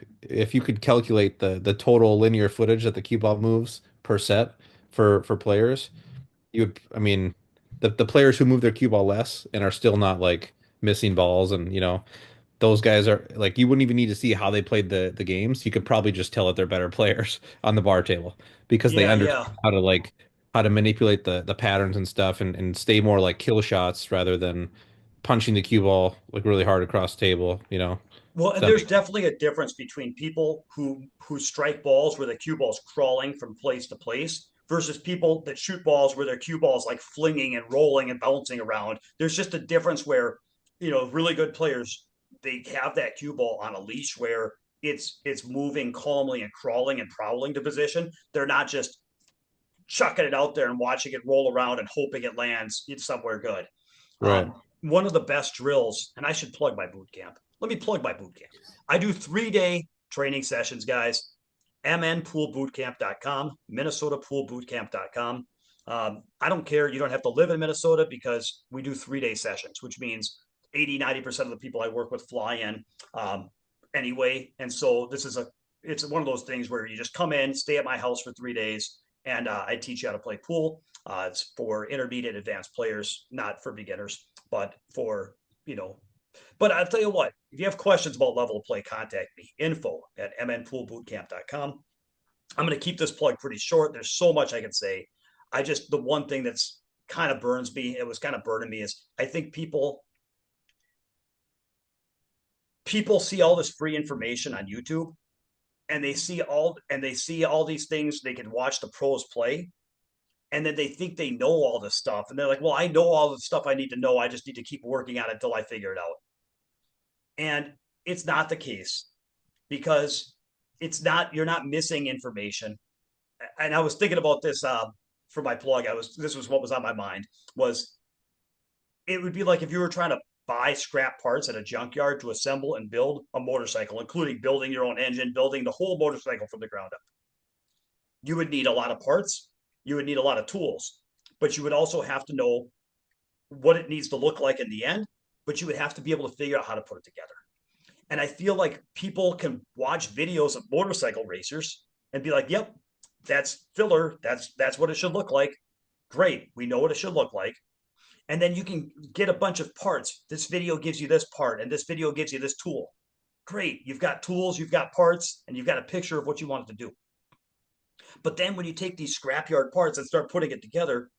[SPEAKER 2] could calculate the total linear footage that the cue ball moves per set for players, I mean, the players who move their cue ball less and are still not like missing balls and those guys are like you wouldn't even need to see how they played the games. You could probably just tell that they're better players on the bar table because they
[SPEAKER 1] yeah.
[SPEAKER 2] understand how to manipulate the patterns and stuff and stay more like kill shots rather than punching the cue ball like really hard across the table.
[SPEAKER 1] Well,
[SPEAKER 2] If
[SPEAKER 1] and
[SPEAKER 2] that
[SPEAKER 1] there's
[SPEAKER 2] makes sense.
[SPEAKER 1] definitely a difference between people who strike balls where the cue ball's crawling from place to place versus people that shoot balls where their cue ball's like flinging and rolling and bouncing around. There's just a difference where, really good players, they have that cue ball on a leash where it's moving calmly and crawling and prowling to position. They're not just chucking it out there and watching it roll around and hoping it lands it's somewhere good.
[SPEAKER 2] Right.
[SPEAKER 1] One of the best drills, and I should plug my boot camp. Let me plug my boot camp. I do 3-day training sessions, guys. mnpoolbootcamp.com, minnesotapoolbootcamp.com. I don't care. You don't have to live in Minnesota because we do 3-day sessions, which means 80-90% of the people I work with fly in anyway. And so it's one of those things where you just come in, stay at my house for 3 days, and I teach you how to play pool. It's for intermediate advanced players, not for beginners, but for, you know, but I'll tell you what, if you have questions about level of play, contact me. info@mnpoolbootcamp.com. I'm going to keep this plug pretty short. There's so much I can say. The one thing that's kind of burns me, it was kind of burning me, is I think people see all this free information on YouTube and they see all these things they can watch the pros play, and then they think they know all this stuff and they're like, well, I know all the stuff I need to know, I just need to keep working on it until I figure it out. And it's not the case, because you're not missing information. And I was thinking about this for my plug. This was what was on my mind, was it would be like if you were trying to buy scrap parts at a junkyard to assemble and build a motorcycle, including building your own engine, building the whole motorcycle from the ground up. You would need a lot of parts, you would need a lot of tools, but you would also have to know what it needs to look like in the end, but you would have to be able to figure out how to put it together. And I feel like people can watch videos of motorcycle racers and be like, yep, that's filler. That's what it should look like. Great. We know what it should look like. And then you can get a bunch of parts. This video gives you this part, and this video gives you this tool. Great. You've got tools, you've got parts, and you've got a picture of what you want it to do. But then when you take these scrapyard parts and start putting it together,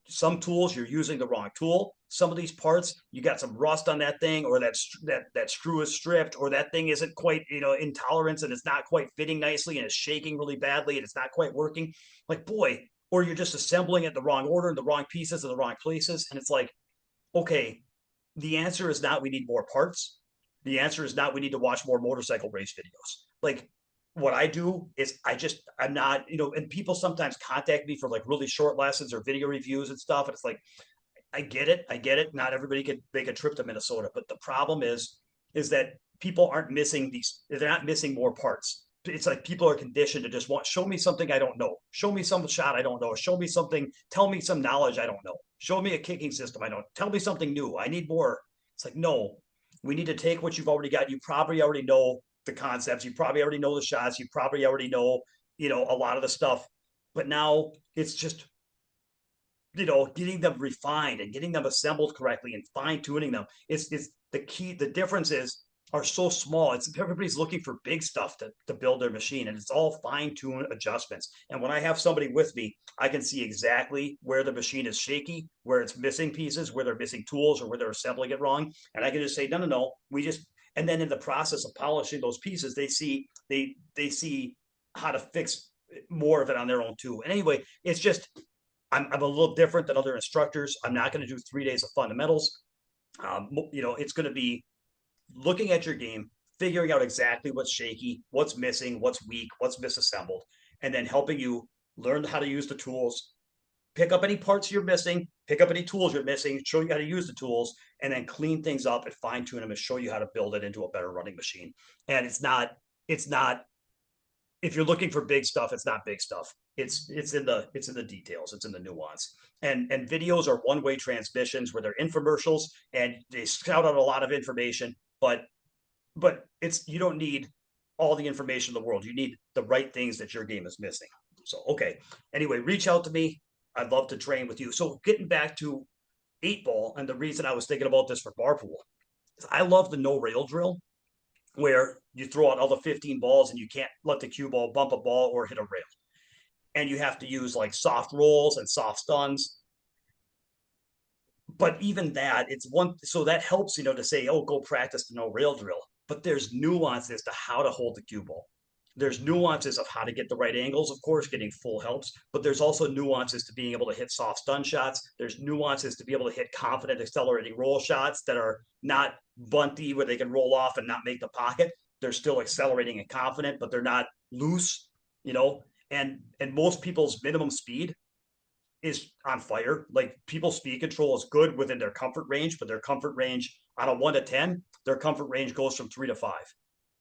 [SPEAKER 1] some tools you're using the wrong tool. Some of these parts you got some rust on that thing, or that screw is stripped, or that thing isn't quite intolerance and it's not quite fitting nicely and it's shaking really badly and it's not quite working. Like, boy, or you're just assembling it the wrong order and the wrong pieces in the wrong places, and it's like, okay, the answer is not we need more parts. The answer is not we need to watch more motorcycle race videos. Like, what I do is I'm not, and people sometimes contact me for like really short lessons or video reviews and stuff. And it's like, I get it. I get it. Not everybody can make a trip to Minnesota, but the problem is that people aren't missing they're not missing more parts. It's like people are conditioned to just show me something I don't know. Show me some shot I don't know. Show me something, tell me some knowledge I don't know. Show me a kicking system I don't, tell me something new. I need more. It's like, no, we need to take what you've already got. You probably already know the concepts. You probably already know the shots. You probably already know, a lot of the stuff. But now it's just, getting them refined and getting them assembled correctly and fine tuning them. It's the key. The differences are so small. It's everybody's looking for big stuff to build their machine, and it's all fine tuned adjustments. And when I have somebody with me, I can see exactly where the machine is shaky, where it's missing pieces, where they're missing tools, or where they're assembling it wrong. And I can just say, no, no, no, we just, and then in the process of polishing those pieces, they see how to fix more of it on their own too. And anyway, it's just, I'm a little different than other instructors. I'm not going to do 3 days of fundamentals. It's going to be looking at your game, figuring out exactly what's shaky, what's missing, what's weak, what's misassembled, and then helping you learn how to use the tools, pick up any parts you're missing, pick up any tools you're missing, show you how to use the tools, and then clean things up and fine tune them and show you how to build it into a better running machine. And it's not, if you're looking for big stuff, it's not big stuff. It's in the details. It's in the nuance. And videos are one-way transmissions where they're infomercials and they scout out a lot of information, but you don't need all the information in the world. You need the right things that your game is missing. So, okay. Anyway, reach out to me. I'd love to train with you. So getting back to 8-ball, and the reason I was thinking about this for bar pool is I love the no rail drill, where you throw out all the 15 balls and you can't let the cue ball bump a ball or hit a rail. And you have to use like soft rolls and soft stuns. But even that, it's one, so that helps, to say, oh, go practice the no rail drill. but there's nuance as to how to hold the cue ball. There's nuances of how to get the right angles, of course, getting full helps, but there's also nuances to being able to hit soft stun shots. There's nuances to be able to hit confident accelerating roll shots that are not bunty where they can roll off and not make the pocket. They're still accelerating and confident, but they're not loose, you know. And most people's minimum speed is on fire. Like people's speed control is good within their comfort range, but their comfort range on a 1 to 10, their comfort range goes from 3 to 5.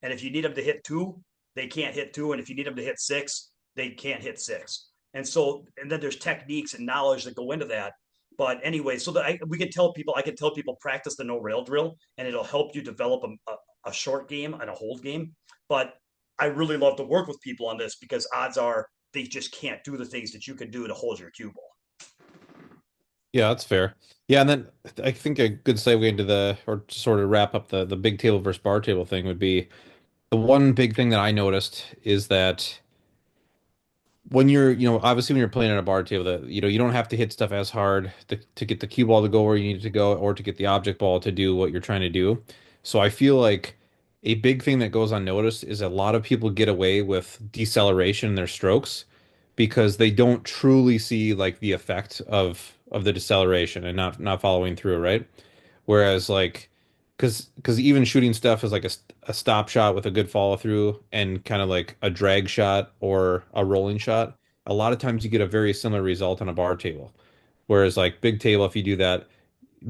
[SPEAKER 1] And if you need them to hit two, they can't hit two. And if you need them to hit six, they can't hit six. And so, and then there's techniques and knowledge that go into that. But anyway, so that we can tell people, I can tell people practice the no rail drill, and it'll help you develop a short game and a hold game. But I really love to work with people on this because odds are they just can't do the things that you can do to hold your cue ball.
[SPEAKER 2] Yeah, that's fair. Yeah, and then I think a good segue into the or to sort of wrap up the big table versus bar table thing would be the one big thing that I noticed is that when you're, obviously when you're playing at a bar table, that you don't have to hit stuff as hard to get the cue ball to go where you need it to go, or to get the object ball to do what you're trying to do. So I feel like a big thing that goes unnoticed is a lot of people get away with deceleration in their strokes because they don't truly see like the effect of the deceleration and not following through, right? Whereas like, because even shooting stuff is like a stop shot with a good follow through and kind of like a drag shot or a rolling shot, a lot of times you get a very similar result on a bar table. Whereas like big table, if you do that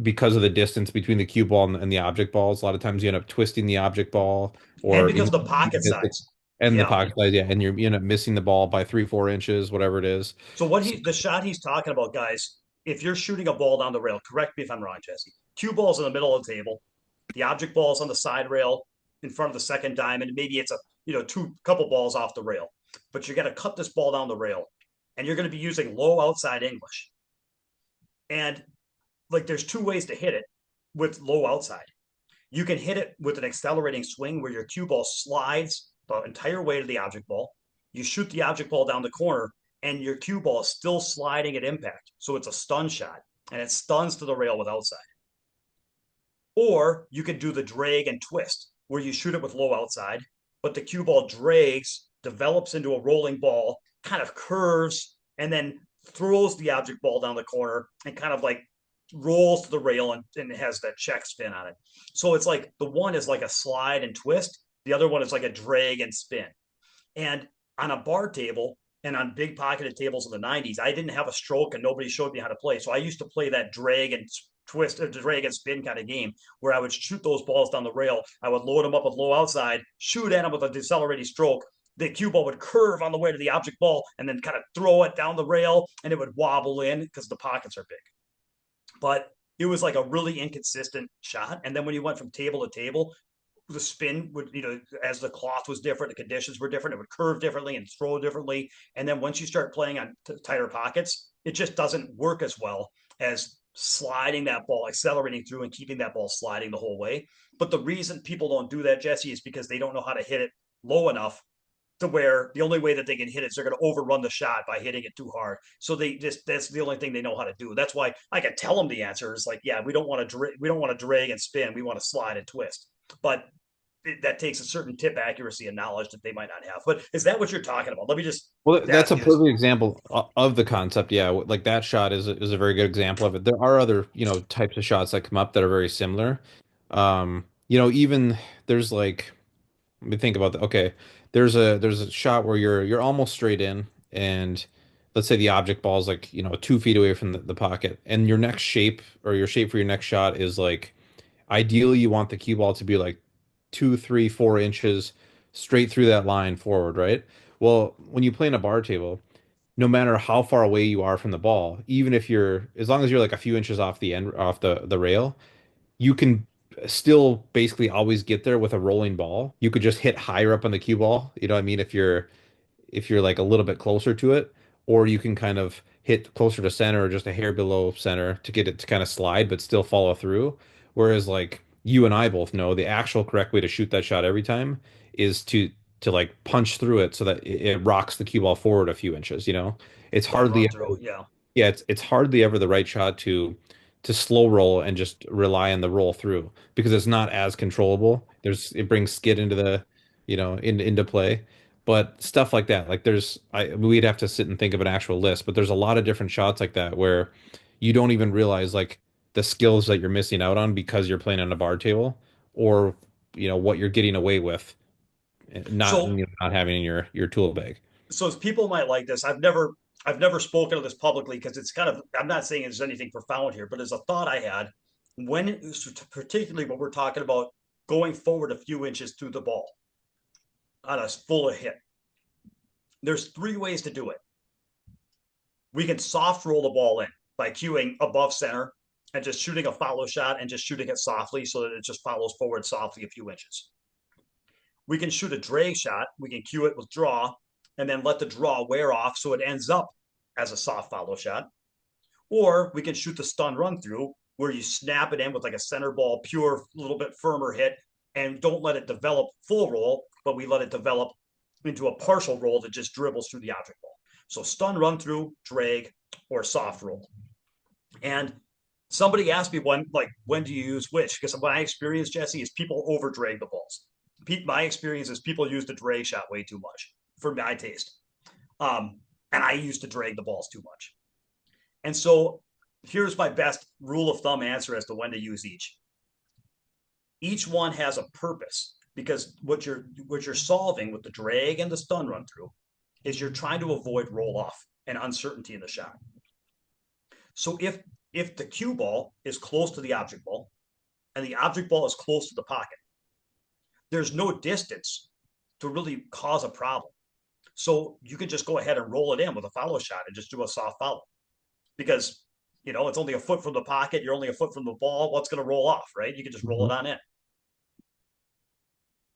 [SPEAKER 2] because of the distance between the cue ball and the object balls, a lot of times you end up twisting the object ball
[SPEAKER 1] And
[SPEAKER 2] or
[SPEAKER 1] because of the pocket size.
[SPEAKER 2] and the
[SPEAKER 1] Yeah.
[SPEAKER 2] pocket size, yeah, and you end up missing the ball by 3, 4 inches, whatever it is.
[SPEAKER 1] So what
[SPEAKER 2] So,
[SPEAKER 1] he the shot he's talking about, guys, if you're shooting a ball down the rail, correct me if I'm wrong, Jesse. Cue ball's in the middle of the table. The object ball's on the side rail in front of the second diamond. Maybe it's a two couple balls off the rail. But you're gonna cut this ball down the rail and you're gonna be using low outside English. And like there's two ways to hit it with low outside. You can hit it with an accelerating swing where your cue ball slides the entire way to the object ball. You shoot the object ball down the corner, and your cue ball is still sliding at impact. So it's a stun shot, and it stuns to the rail with outside. Or you can do the drag and twist, where you shoot it with low outside, but the cue ball drags, develops into a rolling ball, kind of curves, and then throws the object ball down the corner and kind of like rolls to the rail and it has that check spin on it. So it's like the one is like a slide and twist, the other one is like a drag and spin. And on a bar table and on big pocketed tables in the 90s, I didn't have a stroke and nobody showed me how to play. So I used to play that drag and twist or drag and spin kind of game where I would shoot those balls down the rail. I would load them up with low outside, shoot at them with a decelerating stroke. The cue ball would curve on the way to the object ball and then kind of throw it down the rail and it would wobble in because the pockets are big. But it was like a really inconsistent shot. And then when you went from table to table, the spin would, as the cloth was different, the conditions were different, it would curve differently and throw differently. And then once you start playing on tighter pockets, it just doesn't work as well as sliding that ball, accelerating through and keeping that ball sliding the whole way. But the reason people don't do that, Jesse, is because they don't know how to hit it low enough to where the only way that they can hit it is they're going to overrun the shot by hitting it too hard. So they just that's the only thing they know how to do. That's why I can tell them the answer is like, yeah, we don't want to drag and spin. We want to slide and twist. But that takes a certain tip accuracy and knowledge that they might not have. But is that what you're talking about? Let me just
[SPEAKER 2] well, that's
[SPEAKER 1] ask
[SPEAKER 2] a
[SPEAKER 1] you this.
[SPEAKER 2] perfect example of the concept. Yeah, like that shot is a very good example of it. There are other, types of shots that come up that are very similar. Even there's like let me think about that. Okay, there's a shot where you're almost straight in, and let's say the object ball is like 2 feet away from the pocket, and your next shape or your shape for your next shot is like ideally you want the cue ball to be like 2, 3, 4 inches straight through that line forward, right? Well, when you play in a bar table, no matter how far away you are from the ball, even if you're as long as you're like a few inches off the rail, you can still basically always get there with a rolling ball. You could just hit higher up on the cue ball. You know what I mean? If you're like a little bit closer to it, or you can kind of hit closer to center or just a hair below center to get it to kind of slide but still follow through. Whereas like you and I both know the actual correct way to shoot that shot every time is to like punch through it so that it rocks the cue ball forward a few inches. It's
[SPEAKER 1] Yeah,
[SPEAKER 2] hardly
[SPEAKER 1] run
[SPEAKER 2] ever,
[SPEAKER 1] through. Yeah.
[SPEAKER 2] yeah, it's hardly ever the right shot to to slow roll and just rely on the roll through because it's not as controllable. It brings skid into into play. But stuff like that, like we'd have to sit and think of an actual list, but there's a lot of different shots like that where you don't even realize like the skills that you're missing out on because you're playing on a bar table, or what you're getting away with,
[SPEAKER 1] So
[SPEAKER 2] not having in your tool bag.
[SPEAKER 1] so people might like this. I've never spoken of this publicly because it's kind of, I'm not saying there's anything profound here, but as a thought I had, when particularly when we're talking about going forward a few inches through the ball on a full hit, there's three ways to do it. We can soft roll the ball in by cueing above center and just shooting a follow shot and just shooting it softly so that it just follows forward softly a few inches. We can shoot a drag shot. We can cue it with draw and then let the draw wear off so it ends up as a soft follow shot. Or we can shoot the stun run through where you snap it in with like a center ball, pure, little bit firmer hit, and don't let it develop full roll, but we let it develop into a partial roll that just dribbles through the object ball. So stun run through, drag, or soft roll. And somebody asked me when do you use which? Because what I experienced, Jesse, is people over drag the balls. My experience is people use the drag shot way too much for my taste. And I used to drag the balls too much. And so here's my best rule of thumb answer as to when to use each. Each one has a purpose because what you're solving with the drag and the stun run through is you're trying to avoid roll off and uncertainty in the shot. So if the cue ball is close to the object ball and the object ball is close to the pocket, there's no distance to really cause a problem. So you can just go ahead and roll it in with a follow shot and just do a soft follow because it's only a foot from the pocket. You're only a foot from the ball. What's going to roll off, right? You can just roll
[SPEAKER 2] Mhm.
[SPEAKER 1] it on in.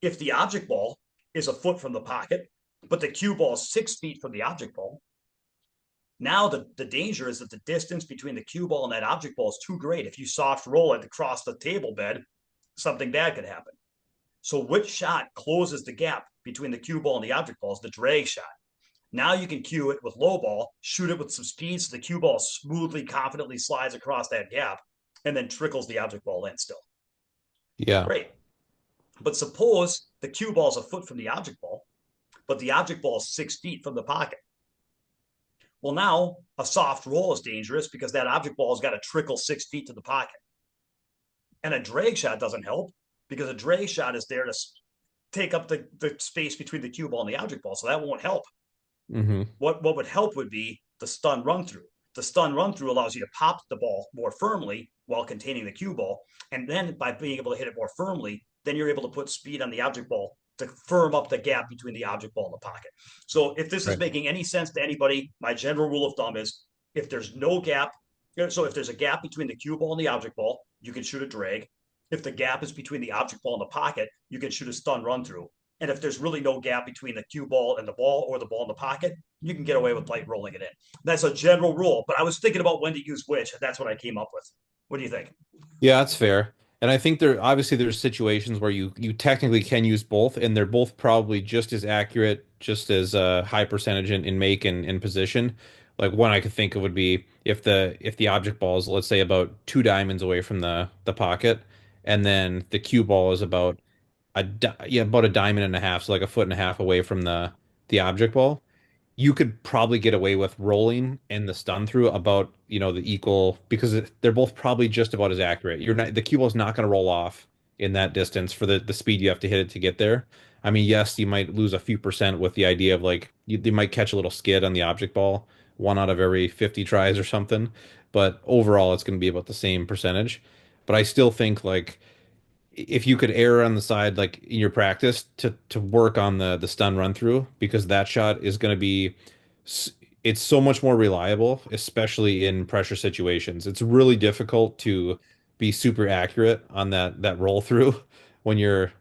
[SPEAKER 1] If the object ball is a foot from the pocket, but the cue ball is 6 feet from the object ball, now the danger is that the distance between the cue ball and that object ball is too great. If you soft roll it across the table bed, something bad could happen. So which shot closes the gap between the cue ball and the object ball is the drag shot. Now you can cue it with low ball, shoot it with some speed so the cue ball smoothly, confidently slides across that gap and then trickles the object ball in still.
[SPEAKER 2] Yeah.
[SPEAKER 1] Great. But suppose the cue ball is a foot from the object ball, but the object ball is 6 feet from the pocket. Well, now a soft roll is dangerous because that object ball has got to trickle 6 feet to the pocket. And a drag shot doesn't help because a drag shot is there to take up the space between the cue ball and the object ball. So that won't help.
[SPEAKER 2] Hmm.
[SPEAKER 1] What would help would be the stun run through. The stun run through allows you to pop the ball more firmly while containing the cue ball. And then by being able to hit it more firmly, then you're able to put speed on the object ball to firm up the gap between the object ball and the pocket. So if this is
[SPEAKER 2] Right.
[SPEAKER 1] making any sense to anybody, my general rule of thumb is if there's no gap, so if there's a gap between the cue ball and the object ball, you can shoot a drag. If the gap is between the object ball and the pocket, you can shoot a stun run through. And if there's really no gap between the cue ball and the ball or the ball in the pocket, you can get away with light rolling it in. That's a general rule, but I was thinking about when to use which, and that's what I came up with. What do you think?
[SPEAKER 2] Yeah, that's fair. And I think there's situations where you technically can use both, and they're both probably just as accurate, just as high percentage in make and position. Like one I could think of would be if the object ball is, let's say, about 2 diamonds away from the pocket, and then the cue ball is about a diamond and a half, so like a foot and a half away from the object ball. You could probably get away with rolling and the stun through about, the equal because they're both probably just about as accurate. The cue ball's not going to roll off in that distance for the speed you have to hit it to get there. I mean, yes, you might lose a few percent with the idea of like they might catch a little skid on the object ball, one out of every 50 tries or something, but overall it's going to be about the same percentage. But I still think like if you could err on the side like in your practice to work on the stun run through because that shot is going to be it's so much more reliable, especially in pressure situations. It's really difficult to be super accurate on that roll through when your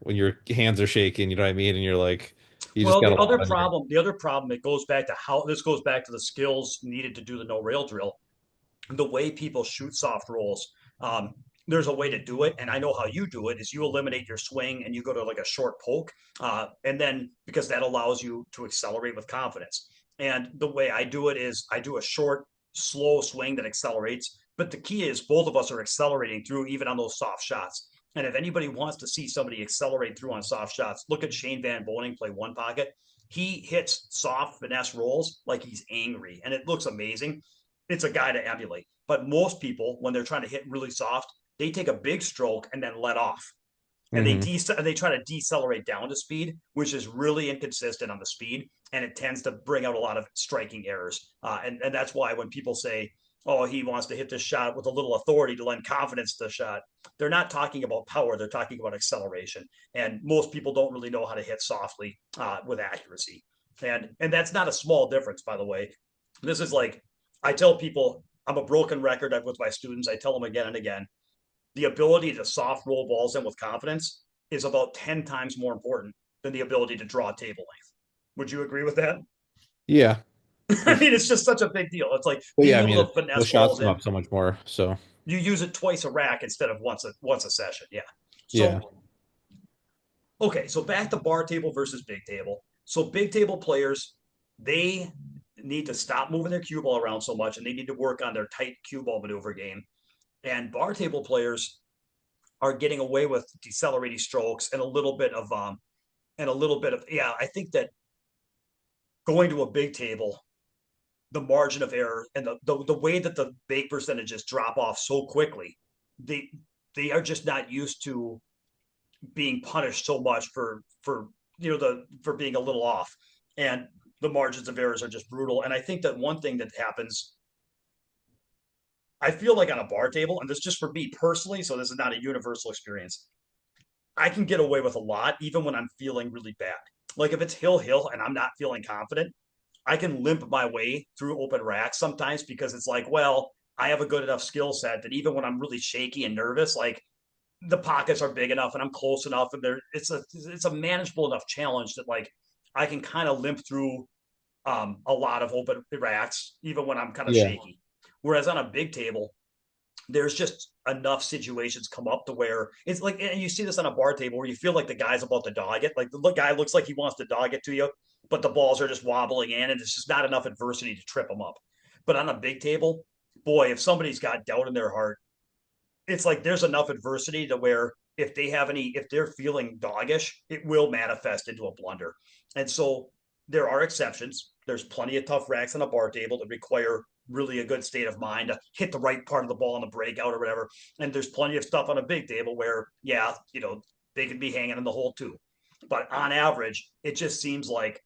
[SPEAKER 2] hands are shaking, you know what I mean, and you're like you just
[SPEAKER 1] Well,
[SPEAKER 2] got
[SPEAKER 1] the
[SPEAKER 2] a lot
[SPEAKER 1] other
[SPEAKER 2] on your
[SPEAKER 1] problem, the other problem, it goes back to how this goes back to the skills needed to do the no rail drill. The way people shoot soft rolls. Um, there's a way to do it, and I know how you do it. Is you eliminate your swing and you go to like a short poke, and then because that allows you to accelerate with confidence. And the way I do it is I do a short, slow swing that accelerates, But the key is both of us are accelerating through even on those soft shots. And if anybody wants to see somebody accelerate through on soft shots, look at Shane Van Boening play one pocket. He hits soft finesse rolls like he's angry, and it looks amazing. It's a guy to emulate. But most people, when they're trying to hit really soft, they take a big stroke and then let off, and
[SPEAKER 2] Hmm.
[SPEAKER 1] they try to decelerate down to speed, which is really inconsistent on the speed, and it tends to bring out a lot of striking errors. And that's why when people say, "Oh, he wants to hit this shot with a little authority to lend confidence to the shot," they're not talking about power; they're talking about acceleration. And most people don't really know how to hit softly with accuracy. And that's not a small difference, by the way. This is like I tell people I'm a broken record with my students. I tell them again and again the ability to soft roll balls in with confidence is about 10 times more important than the ability to draw a table length. Would you agree with that?
[SPEAKER 2] Yeah, for
[SPEAKER 1] I
[SPEAKER 2] sure.
[SPEAKER 1] mean, it's just such a big deal. It's like
[SPEAKER 2] But
[SPEAKER 1] being
[SPEAKER 2] yeah, I
[SPEAKER 1] able
[SPEAKER 2] mean,
[SPEAKER 1] to
[SPEAKER 2] the
[SPEAKER 1] finesse
[SPEAKER 2] shots
[SPEAKER 1] balls
[SPEAKER 2] come
[SPEAKER 1] in.
[SPEAKER 2] up so much more. So
[SPEAKER 1] You use it twice a rack instead of once a session. Yeah.
[SPEAKER 2] yeah,
[SPEAKER 1] So okay, so back to bar table versus big table. So big table players, they need to stop moving their cue ball around so much, and they need to work on their tight cue ball maneuver game. And bar table players are getting away with decelerating strokes and a little bit of yeah. I think that going to a big table, the margin of error and the way that the bake percentages drop off so quickly, they they are just not used to being punished so much for the for being a little off, and the margins of errors are just brutal. And I think that one thing that happens, I feel like on a bar table, and this is just for me personally, so this is not a universal experience. I can get away with a lot even when I'm feeling really bad. Like if it's hill and I'm not feeling confident, I can limp my way through open racks sometimes because it's like, well, I have a good enough skill set that even when I'm really shaky and nervous, like the pockets are big enough and I'm close enough and it's a manageable enough challenge that like I can kind of limp through a lot of open racks even when I'm kind of
[SPEAKER 2] yeah,
[SPEAKER 1] shaky. Whereas on a big table, there's just enough situations come up to where it's like, and you see this on a bar table where you feel like the guy's about to dog it. Like the guy looks like he wants to dog it to you, but the balls are just wobbling in and it's just not enough adversity to trip them up. But on a big table, boy, if somebody's got doubt in their heart, it's like there's enough adversity to where if they're feeling doggish, it will manifest into a blunder. And so there are exceptions. There's plenty of tough racks on a bar table that require really a good state of mind to hit the right part of the ball in the breakout or whatever. And there's plenty of stuff on a big table where, yeah, they could be hanging in the hole too. But on average, it seems like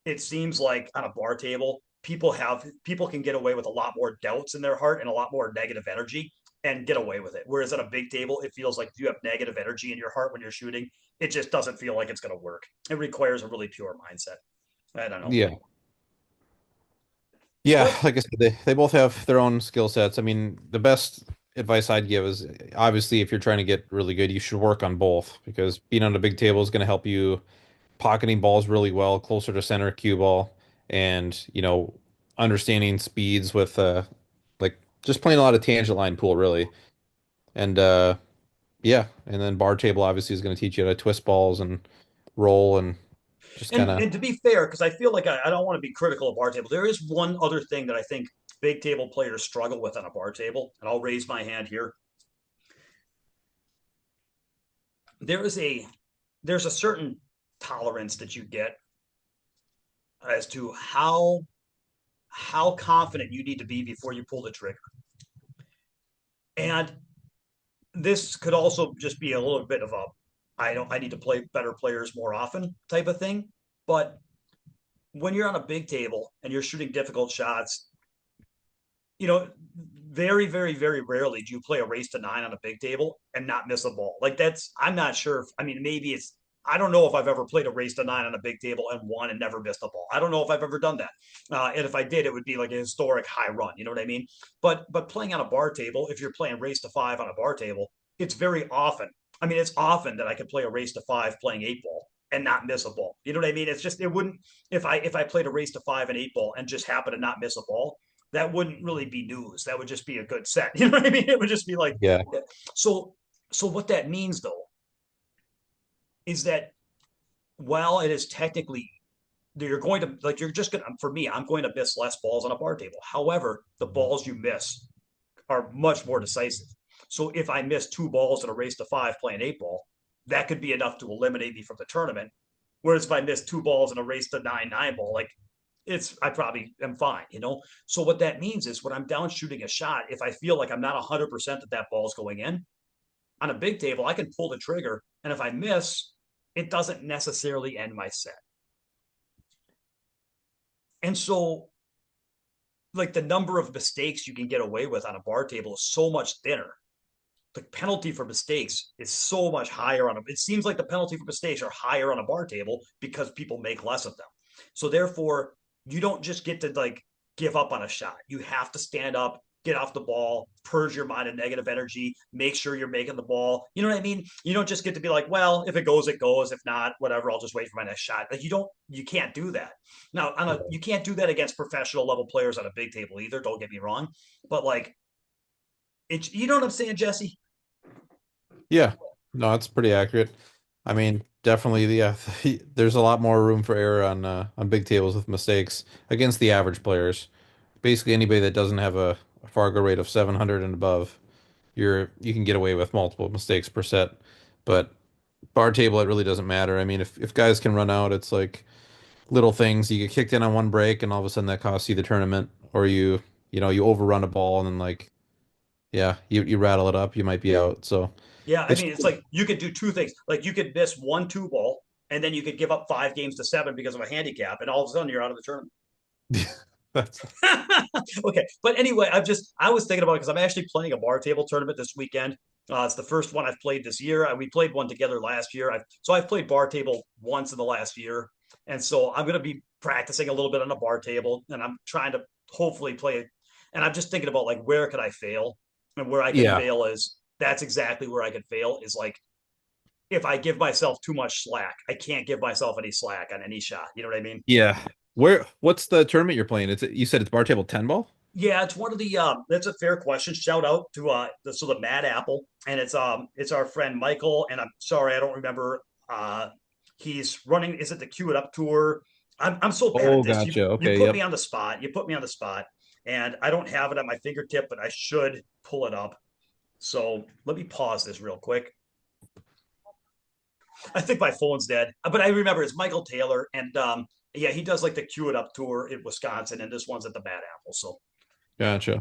[SPEAKER 1] on a bar table, people can get away with a lot more doubts in their heart and a lot more negative energy and get away with it. Whereas at a big table, it feels like if you have negative energy in your heart when you're shooting, it just doesn't feel like it's going to work. It requires a really pure mindset. I don't know.
[SPEAKER 2] yeah, yeah.
[SPEAKER 1] What
[SPEAKER 2] Like I said, they both have their own skill sets. I mean, the best advice I'd give is obviously if you're trying to get really good, you should work on both because being on a big table is going to help you pocketing balls really well, closer to center cue ball, and understanding speeds with like just playing a lot of tangent line pool really. And yeah, and then bar table obviously is going to teach you how to twist balls and roll and just kind of
[SPEAKER 1] and to be fair, because I feel like I don't want to be critical of bar table, there is one other thing that I think big table players struggle with on a bar table, and I'll raise my hand here. There is a there's a certain tolerance that you get as to how confident you need to be before you pull the trigger. And this could also just be a little bit of a I need to play better players more often type of thing. But when you're on a big table and you're shooting difficult shots, you know, very rarely do you play a race to nine on a big table and not miss a ball. Like that's I'm not sure. I mean, maybe it's I don't know if I've ever played a race to nine on a big table and won and never missed a ball. I don't know if I've ever done that. And if I did, it would be like a historic high run. You know what I mean? But playing on a bar table, if you're playing race to five on a bar table, it's very often. I mean, it's often that I could play a race to five playing eight ball and not miss a ball. You know what I mean? It's just it wouldn't if I played a race to five and eight ball and just happened to not miss a ball, that wouldn't really be news. That would just be a good set. You know what I mean? It would just be like
[SPEAKER 2] yeah,
[SPEAKER 1] so. So what that means though is that while it is technically you're going to like you're just gonna for me I'm going to miss less balls on a bar table. However, the balls you miss are much more decisive. So if I miss two balls in a race to five playing eight ball, that could be enough to eliminate me from the tournament. Whereas if I miss two balls in a race to nine ball, like I probably am fine, you know? So what that means is when I'm down shooting a shot, if I feel like I'm not 100% that that ball's going in, on a big table, I can pull the trigger. And if I miss, it doesn't necessarily end my set. And so, like, the number of mistakes you can get away with on a bar table is so much thinner. The penalty for mistakes is so much higher on a, it seems like the penalty for mistakes are higher on a bar table because people make less of them. So therefore, you don't just get to like give up on a shot. You have to stand up, get off the ball, purge your mind of negative energy, make sure you're making the ball. You know what I mean? You don't just get to be like, well, if it goes, it goes. If not, whatever, I'll just wait for my next shot. Like you can't do that. Now, you can't do that against professional level players on a big table either. Don't get me wrong, but like, it's, you know what I'm saying, Jesse?
[SPEAKER 2] Yeah, no, that's pretty accurate. I mean, definitely, yeah, there's a lot more room for error on big tables with mistakes against the average players. Basically, anybody that doesn't have a Fargo rate of 700 and above, you can get away with multiple mistakes per set. But bar table, it really doesn't matter. I mean, if guys can run out, it's like little things. You get kicked in on one break, and all of a sudden that costs you the tournament, or you overrun a ball, and then like, yeah, you rattle it up, you might be out. So
[SPEAKER 1] Yeah, I
[SPEAKER 2] it's
[SPEAKER 1] mean, it's like you could do two things. Like you could miss one two ball, and then you could give up 5 games to seven because of a handicap, and all of a sudden you're out of the tournament.
[SPEAKER 2] that's
[SPEAKER 1] Okay, but anyway, I was thinking about it because I'm actually playing a bar table tournament this weekend. It's the first one I've played this year. We played one together last year. I've played bar table once in the last year, and so I'm going to be practicing a little bit on the bar table, and I'm trying to hopefully play it. And I'm just thinking about like where could I fail, and where I could
[SPEAKER 2] yeah.
[SPEAKER 1] fail is that's exactly where I could fail is like if I give myself too much slack, I can't give myself any slack on any shot. You know what I mean?
[SPEAKER 2] Yeah. What's the tournament you're playing? You said it's bar table 10 ball?
[SPEAKER 1] Yeah, it's one of the that's a fair question. Shout out to the Mad Apple, and it's our friend Michael, and I'm sorry I don't remember he's running, is it the Cue It Up tour? I'm so bad at
[SPEAKER 2] Oh,
[SPEAKER 1] this.
[SPEAKER 2] gotcha.
[SPEAKER 1] You
[SPEAKER 2] Okay,
[SPEAKER 1] put
[SPEAKER 2] yep.
[SPEAKER 1] me on the spot. You put me on the spot, and I don't have it at my fingertip, but I should pull it up. So let me pause this real quick. I think my phone's dead, but I remember it's Michael Taylor, and yeah, he does like the Cue It Up tour in Wisconsin, and this one's at the Bad Apple. So
[SPEAKER 2] Gotcha.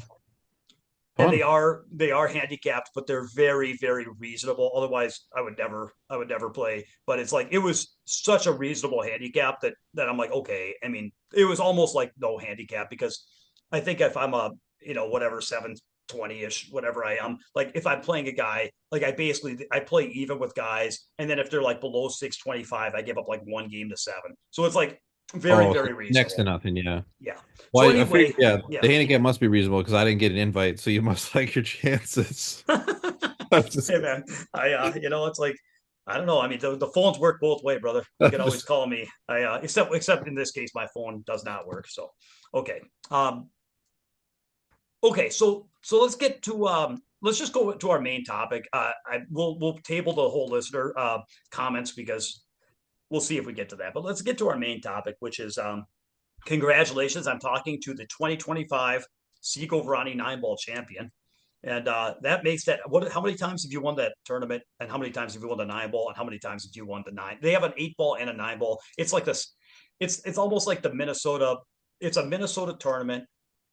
[SPEAKER 1] and
[SPEAKER 2] Fun.
[SPEAKER 1] they are handicapped, but they're very reasonable. Otherwise, I would never play. But it's like it was such a reasonable handicap that I'm like, okay. I mean, it was almost like no handicap because I think if I'm a whatever 720 ish whatever I am, like if I'm playing a guy, like I play even with guys, and then if they're like below 625, I give up like 1 game to seven. So it's like
[SPEAKER 2] Oh, so
[SPEAKER 1] very
[SPEAKER 2] next to
[SPEAKER 1] reasonable.
[SPEAKER 2] nothing, yeah.
[SPEAKER 1] Yeah. So
[SPEAKER 2] Well, I
[SPEAKER 1] anyway,
[SPEAKER 2] figured, yeah,
[SPEAKER 1] yeah.
[SPEAKER 2] the handicap must be reasonable because I didn't get an invite, so you must like your chances. I'm just
[SPEAKER 1] Hey man, it's like I don't know. I mean, the phones work both way, brother. You
[SPEAKER 2] I'm
[SPEAKER 1] can always
[SPEAKER 2] just
[SPEAKER 1] call me. Except in this case, my phone does not work. So, okay, okay. So let's just go to our main topic. We'll table the whole listener comments because we'll see if we get to that. But let's get to our main topic, which is congratulations. I'm talking to the 2025 Seco Verani nine ball champion. And that makes that what? How many times have you won that tournament? And how many times have you won the nine ball? And how many times have you won the nine? They have an eight ball and a nine ball. It's like this. It's almost like the Minnesota. It's a Minnesota tournament,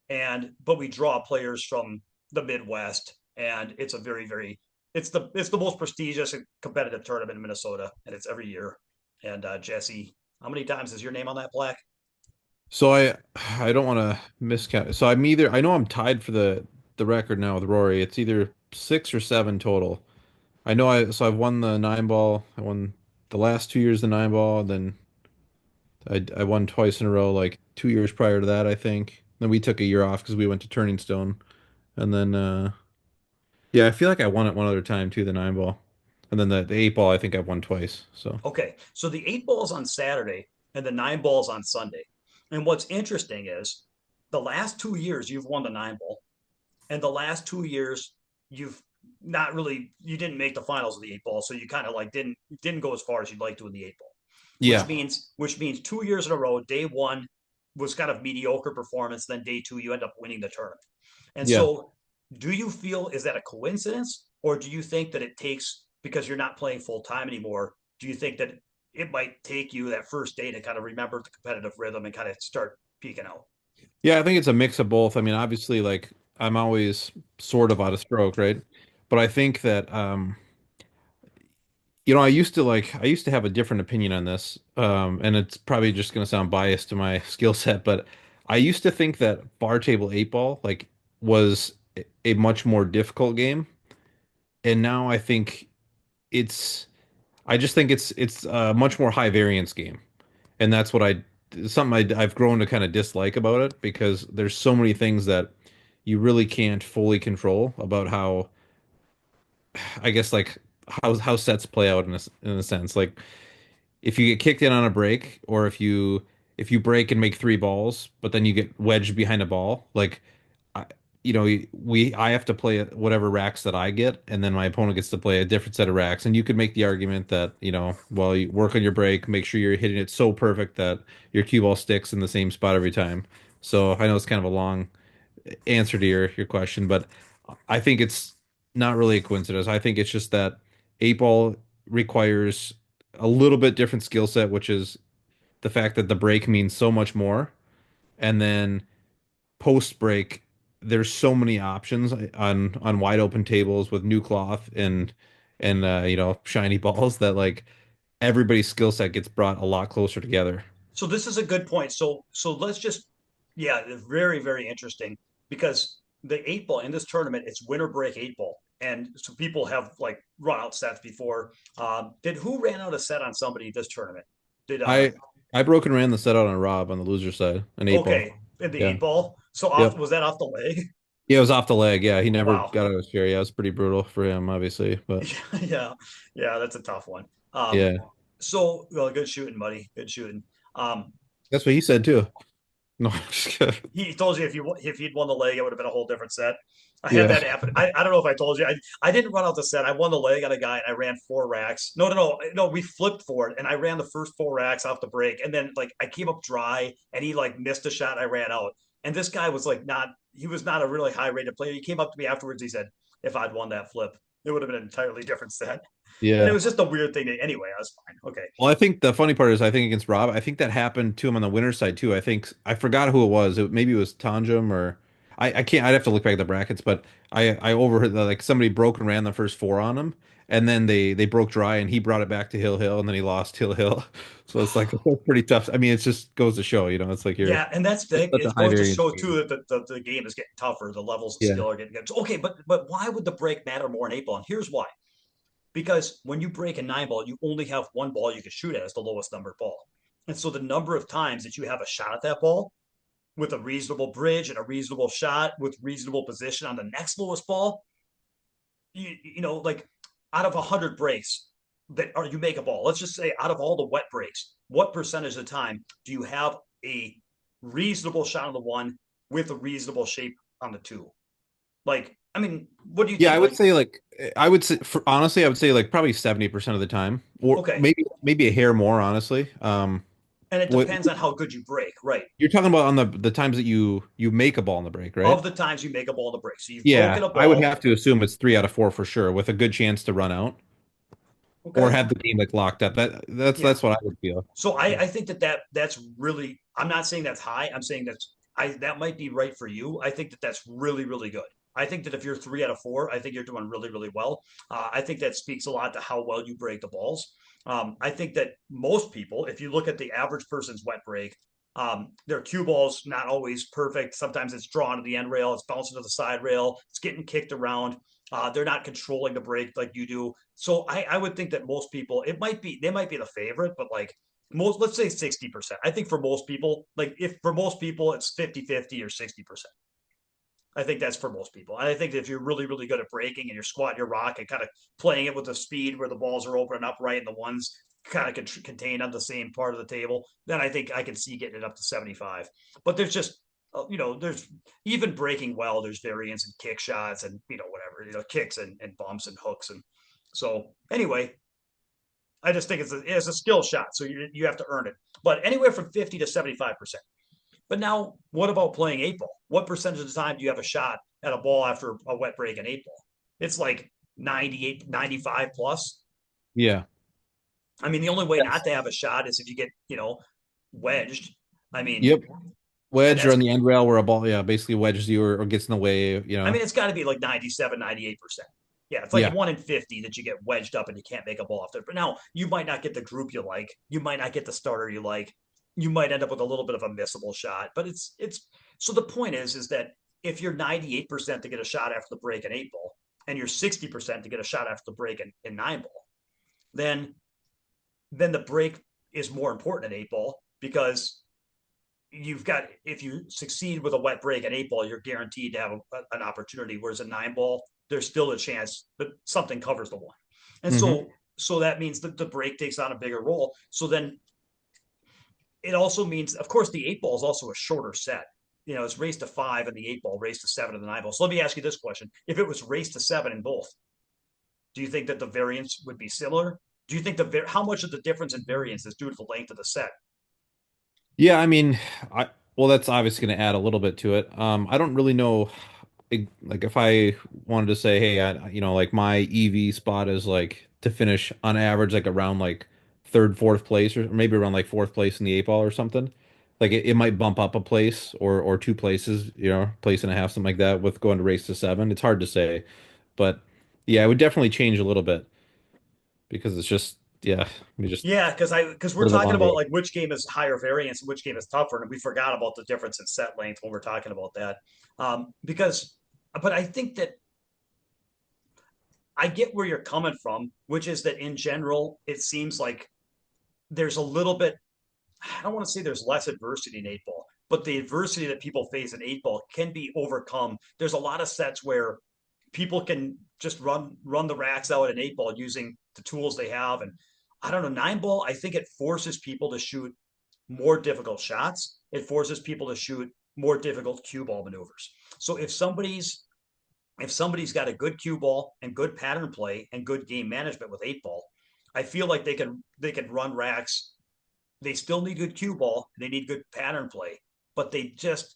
[SPEAKER 1] and but we draw players from the Midwest, and it's a very it's the most prestigious and competitive tournament in Minnesota, and it's every year. And Jesse, how many times is your name on that plaque?
[SPEAKER 2] so I don't want to miscount. So I know I'm tied for the record now with Rory. It's either 6 or 7 total. I've won the 9 ball. I won the last 2 years the 9 ball, then I won twice in a row, like 2 years prior to that, I think. Then we took a year off because we went to Turning Stone. And then yeah, I feel like I won it one other time too, the 9 ball. And then the 8 ball, I think I've won twice. So
[SPEAKER 1] Okay, so the eight balls on Saturday and the nine balls on Sunday. And what's interesting is the last 2 years you've won the nine ball, and the last 2 years you've not really you didn't make the finals of the eight ball, so you kind of like didn't go as far as you'd like to in the eight ball,
[SPEAKER 2] yeah.
[SPEAKER 1] which means 2 years in a row, day one was kind of mediocre performance, then day two you end up winning the tournament. And
[SPEAKER 2] Yeah.
[SPEAKER 1] so Do you feel is that a coincidence, or do you think that it takes because you're not playing full time anymore? Do you think that it might take you that first day to kind of remember the competitive rhythm and kind of start peaking out?
[SPEAKER 2] Yeah, I think it's a mix of both. I mean, obviously, like I'm always sort of out of stroke, right? But I think that I used to have a different opinion on this. And it's probably just gonna sound biased to my skill set, but I used to think that bar table eight ball like was a much more difficult game. And now it's I just think it's a much more high variance game. And that's what I've grown to kind of dislike about it because there's so many things that you really can't fully control about how I guess like how sets play out in a sense. Like if you get kicked in on a break or if you break and make three balls, but then you get wedged behind a ball, like I, I have to play whatever racks that I get, and then my opponent gets to play a different set of racks. And you could make the argument that, well, you work on your break, make sure you're hitting it so perfect that your cue ball sticks in the same spot every time. So I know it's kind of a long answer to your question, but I think it's not really a coincidence. I think it's just that eight ball requires a little bit different skill set, which is the fact that the break means so much more. And then post break, there's so many options on wide open tables with new cloth and shiny balls that like everybody's skill set gets brought a lot closer together.
[SPEAKER 1] So this is a good point. So let's just yeah, it's very very interesting because the eight ball in this tournament it's winter break eight ball, and so people have like run out sets before. Did who ran out a set on somebody this tournament? Did
[SPEAKER 2] I I broke and ran the set out on Rob on the loser side, an eight ball.
[SPEAKER 1] okay in the
[SPEAKER 2] Yeah.
[SPEAKER 1] eight ball? So off
[SPEAKER 2] Yep.
[SPEAKER 1] was that off the leg?
[SPEAKER 2] Yeah, it was off the leg. Yeah, he never
[SPEAKER 1] Wow.
[SPEAKER 2] got out of his chair. Yeah, it was pretty brutal for him, obviously. But
[SPEAKER 1] Yeah, yeah, that's a tough one. Um,
[SPEAKER 2] yeah,
[SPEAKER 1] so well, good shooting, buddy. Good shooting. Um,
[SPEAKER 2] that's what he said too. No, I'm just kidding.
[SPEAKER 1] he told you if he'd won the leg, it would have been a whole different set. I had
[SPEAKER 2] Yeah.
[SPEAKER 1] that happen. I don't know if I told you. I didn't run out the set. I won the leg on a guy and I ran four racks. No. We flipped for it and I ran the first four racks off the break. And then like I came up dry and he like missed a shot. I ran out. And this guy was like not he was not a really high rated player. He came up to me afterwards. He said, if I'd won that flip, it would have been an entirely different set. And it
[SPEAKER 2] Yeah.
[SPEAKER 1] was just a weird thing. Anyway, I was fine. Okay.
[SPEAKER 2] Well, I think the funny part is I think against Rob, I think that happened to him on the winner's side too. I think I forgot who it was. Maybe it was Tanjum or I can't. I'd have to look back at the brackets, but I overheard that like somebody broke and ran the first four on him, and then they broke dry and he brought it back to Hill Hill, and then he lost Hill Hill. So it's like it's pretty tough. I mean, it just goes to show, it's like you're
[SPEAKER 1] Yeah, and that's
[SPEAKER 2] it's
[SPEAKER 1] the
[SPEAKER 2] such a
[SPEAKER 1] it
[SPEAKER 2] high
[SPEAKER 1] goes to
[SPEAKER 2] variance
[SPEAKER 1] show
[SPEAKER 2] game.
[SPEAKER 1] too that the game is getting tougher. The levels of
[SPEAKER 2] Yeah.
[SPEAKER 1] skill are getting good. Okay, but why would the break matter more in eight ball? And here's why. Because when you break a nine ball, you only have one ball you can shoot at as the lowest numbered ball. And so the number of times that you have a shot at that ball with a reasonable bridge and a reasonable shot with reasonable position on the next lowest ball, like out of 100 breaks that are you make a ball, let's just say out of all the wet breaks, what percentage of the time do you have a reasonable shot on the one with a reasonable shape on the two? Like, I mean, what do you
[SPEAKER 2] Yeah,
[SPEAKER 1] think?
[SPEAKER 2] I would
[SPEAKER 1] Like,
[SPEAKER 2] say like I would say honestly, I would say like probably 70% of the time, or
[SPEAKER 1] okay.
[SPEAKER 2] maybe a hair more, honestly.
[SPEAKER 1] And it
[SPEAKER 2] What
[SPEAKER 1] depends on how good you break, right?
[SPEAKER 2] you're talking about on the times that you make a ball in the break, right?
[SPEAKER 1] Of the times you make a ball in the break. So you've
[SPEAKER 2] Yeah,
[SPEAKER 1] broken a
[SPEAKER 2] I would
[SPEAKER 1] ball.
[SPEAKER 2] have to assume it's 3 out of 4 for sure, with a good chance to run out or
[SPEAKER 1] Okay.
[SPEAKER 2] have the game like locked up.
[SPEAKER 1] Yeah.
[SPEAKER 2] That's what I would feel.
[SPEAKER 1] So I think that's really, I'm not saying that's high. I'm saying that might be right for you. I think that that's really, really good. I think that if you're 3 out of 4, I think you're doing really, really well. I think that speaks a lot to how well you break the balls. I think that most people, if you look at the average person's wet break, their cue ball's not always perfect. Sometimes it's drawn to the end rail, it's bouncing to the side rail, it's getting kicked around. They're not controlling the break like you do. So I would think that most people, they might be the favorite, but like most, let's say 60%. I think for most people, like if for most people it's 50-50 or 60%. I think that's for most people. And I think if you're really, really good at breaking and you're squatting your rock and kind of playing it with the speed where the balls are open and upright and the ones kind of contained on the same part of the table, then I think I can see getting it up to 75. But there's just, there's even breaking well, there's variance in kick shots and, whatever, kicks and bumps and hooks. And so anyway, I just think it's a skill shot. So you have to earn it. But anywhere from 50 to 75%. But now, what about playing eight ball? What percentage of the time do you have a shot at a ball after a wet break in eight ball? It's like 98, 95 plus.
[SPEAKER 2] Yeah.
[SPEAKER 1] I mean, the only way
[SPEAKER 2] Yes.
[SPEAKER 1] not to have a shot is if you get, wedged. I mean,
[SPEAKER 2] Yep.
[SPEAKER 1] and
[SPEAKER 2] Wedge or
[SPEAKER 1] that's,
[SPEAKER 2] on the end rail where a ball, yeah, basically wedges you or gets in the way, you
[SPEAKER 1] I
[SPEAKER 2] know.
[SPEAKER 1] mean, it's got to be like 97, 98%. Yeah, it's like
[SPEAKER 2] Yeah.
[SPEAKER 1] 1 in 50 that you get wedged up and you can't make a ball off there. But now you might not get the group you like. You might not get the starter you like. You might end up with a little bit of a missable shot. But it's so the point is that if you're 98% to get a shot after the break in eight ball and you're 60% to get a shot after the break in nine ball, then the break is more important in eight ball because you've got if you succeed with a wet break at eight ball, you're guaranteed to have an opportunity. Whereas a nine ball, there's still a chance that something covers the one, and
[SPEAKER 2] Hmm.
[SPEAKER 1] so that means that the break takes on a bigger role. So then it also means, of course, the eight ball is also a shorter set. It's race to five in the eight ball, race to seven in the nine ball. So let me ask you this question: if it was race to seven in both, do you think that the variance would be similar? Do you think how much of the difference in variance is due to the length of the set?
[SPEAKER 2] Yeah, I mean, I well, that's obviously going to add a little bit to it. I don't really know, like if I wanted to say, hey, like my EV spot is like to finish on average like around like third, fourth place, or maybe around like fourth place in the eight ball or something. Like it might bump up a place or two places, place and a half, something like that, with going to race to seven. It's hard to say, but yeah, it would definitely change a little bit because it's just yeah, we just
[SPEAKER 1] Yeah, because we're
[SPEAKER 2] a little bit
[SPEAKER 1] talking
[SPEAKER 2] longer.
[SPEAKER 1] about like which game is higher variance and which game is tougher, and we forgot about the difference in set length when we're talking about that. But I think that I get where you're coming from, which is that in general, it seems like there's a little bit. I don't want to say there's less adversity in eight ball, but the adversity that people face in eight ball can be overcome. There's a lot of sets where people can just run the racks out in eight ball using the tools they have, and I don't know, nine ball. I think it forces people to shoot more difficult shots. It forces people to shoot more difficult cue ball maneuvers. So if somebody's got a good cue ball and good pattern play and good game management with eight ball, I feel like they can run racks. They still need good cue ball. They need good pattern play, but they just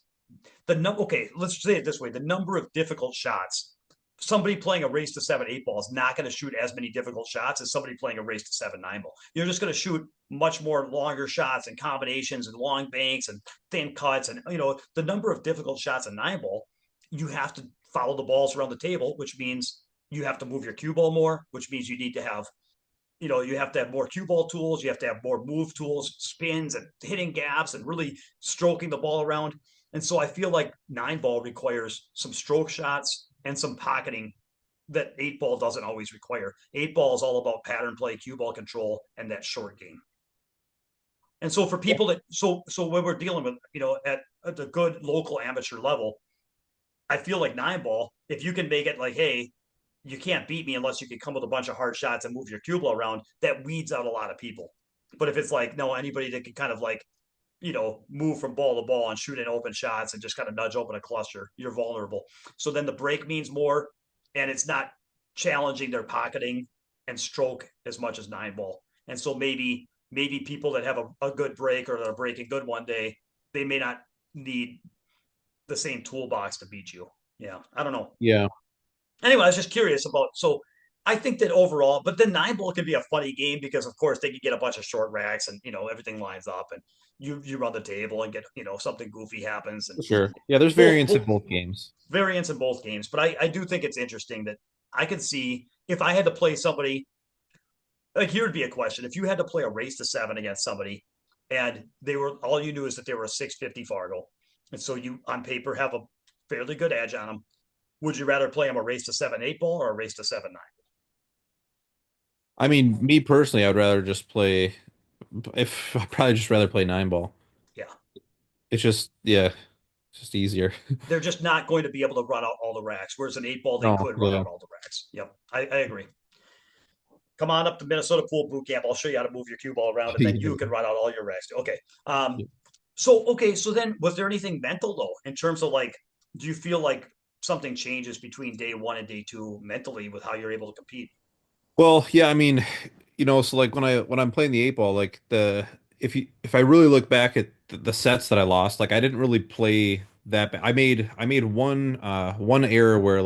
[SPEAKER 1] the number. Okay, let's say it this way: the number of difficult shots. Somebody playing a race to seven eight ball is not going to shoot as many difficult shots as somebody playing a race to seven nine ball. You're just going to shoot much more longer shots and combinations and long banks and thin cuts, and the number of difficult shots in nine ball. You have to follow the balls around the table, which means you have to move your cue ball more, which means you have to have more cue ball tools. You have to have more move tools, spins and hitting gaps and really stroking the ball around. And so I feel like nine ball requires some stroke shots and some pocketing that eight ball doesn't always require. Eight ball is all about pattern play, cue ball control, and that short game. And so for people so when we're dealing with, at the good local amateur level, I feel like nine ball, if you can make it like, hey, you can't beat me unless you can come with a bunch of hard shots and move your cue ball around, that weeds out a lot of people. But if it's like, no, anybody that can kind of like, move from ball to ball and shoot in open shots and just kind of nudge open a cluster, you're vulnerable. So then the break means more, and it's not challenging their pocketing and stroke as much as nine ball. And so maybe people that have a good break or that are breaking good one day, they may not need the same toolbox to beat you. Yeah, I don't know.
[SPEAKER 2] Yeah.
[SPEAKER 1] Anyway, I was just curious about. So I think that overall, but then nine ball can be a funny game because of course they can get a bunch of short racks and everything lines up and you run the table and get something goofy happens and
[SPEAKER 2] Sure. Yeah, there's
[SPEAKER 1] both,
[SPEAKER 2] variance in
[SPEAKER 1] both
[SPEAKER 2] both games.
[SPEAKER 1] variants in both games. But I do think it's interesting that I could see if I had to play somebody, like here would be a question: if you had to play a race to seven against somebody and they were all you knew is that they were a 650 Fargo, and so you on paper have a fairly good edge on them. Would you rather play them a race to seven eight ball or a race to seven nine?
[SPEAKER 2] I mean, me personally, I would rather just play if I'd probably just rather play nine ball.
[SPEAKER 1] Yeah,
[SPEAKER 2] It's just yeah, it's just easier.
[SPEAKER 1] they're just not going to be able to run out all the racks. Whereas an eight ball, they
[SPEAKER 2] No,
[SPEAKER 1] could run
[SPEAKER 2] yeah.
[SPEAKER 1] out all the racks. Yep, I agree. Come on up to Minnesota Pool Boot Camp. I'll show you how to move your cue ball around, and then you can run out all your racks. Okay. So then was there anything mental though in terms of like, do you feel like something changes between day one and day two mentally with how you're able to compete?
[SPEAKER 2] Well, yeah, I mean, so like when I'm playing the eight ball, like the if I really look back at the sets that I lost, like I didn't really play that bad. I made one error where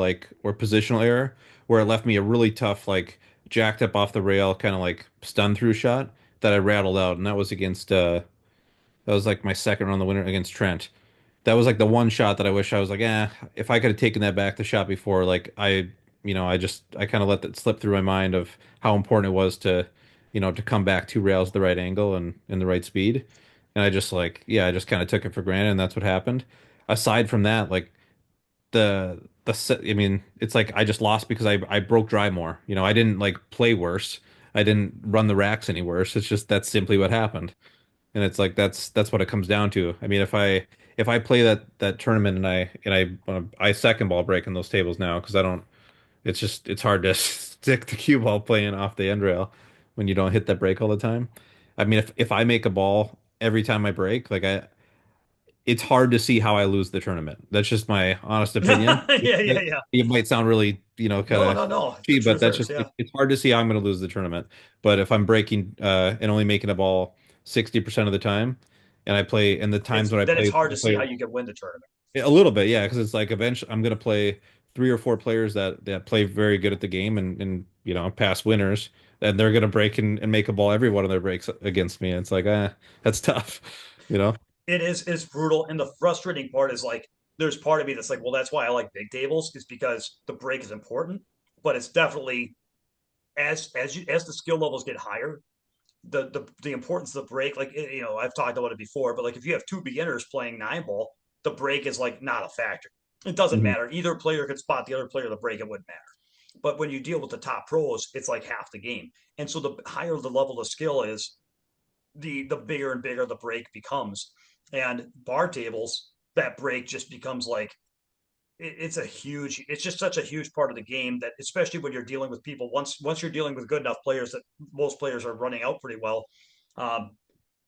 [SPEAKER 2] positional error where it left me a really tough like jacked up off the rail kind of like stun through shot that I rattled out, and that was against that was like my second round the winner against Trent. That was like the one shot that I wish I was like, if I could have taken that back the shot before, like I kind of let that slip through my mind of how important it was to come back two rails the right angle and in the right speed. And I just like, yeah, I just kind of took it for granted and that's what happened. Aside from that, like I mean, it's like I just lost because I broke dry more. I didn't like play worse. I didn't run the racks any worse. It's just that's simply what happened. And it's like that's what it comes down to. I mean, if I play that tournament and I second ball break in those tables now because I don't. It's hard to stick the cue ball playing off the end rail when you don't hit that break all the time. I mean, if I make a ball every time I break, it's hard to see how I lose the tournament. That's just my honest opinion.
[SPEAKER 1] Yeah, yeah, yeah.
[SPEAKER 2] It might sound really, kind
[SPEAKER 1] No,
[SPEAKER 2] of
[SPEAKER 1] no, no. The
[SPEAKER 2] cheap, but
[SPEAKER 1] truth
[SPEAKER 2] that's
[SPEAKER 1] hurts.
[SPEAKER 2] just
[SPEAKER 1] Yeah.
[SPEAKER 2] it's hard to see how I'm going to lose the tournament. But if I'm breaking and only making a ball 60% of the time, and the times when
[SPEAKER 1] It's hard
[SPEAKER 2] I
[SPEAKER 1] to see how
[SPEAKER 2] play
[SPEAKER 1] you can win the tournament.
[SPEAKER 2] a little bit, yeah, because it's like eventually I'm going to play three or four players that play very good at the game and past winners, and they're going to break and make a ball every one of their breaks against me. And it's like, that's tough, you know?
[SPEAKER 1] It's brutal. And the frustrating part is like there's part of me that's like, well, that's why I like big tables, is because the break is important, but it's definitely as the skill levels get higher, the importance of the break, like I've talked about it before, but like if you have two beginners playing nine ball, the break is like not a factor. It doesn't
[SPEAKER 2] Mhm.
[SPEAKER 1] matter. Either player could spot the other player the break, it wouldn't matter. But when you deal with the top pros, it's like half the game. And so the higher the level of skill is, the bigger and bigger the break becomes. And bar tables, that break just becomes like it's just such a huge part of the game that, especially when you're dealing with people, once you're dealing with good enough players that most players are running out pretty well. um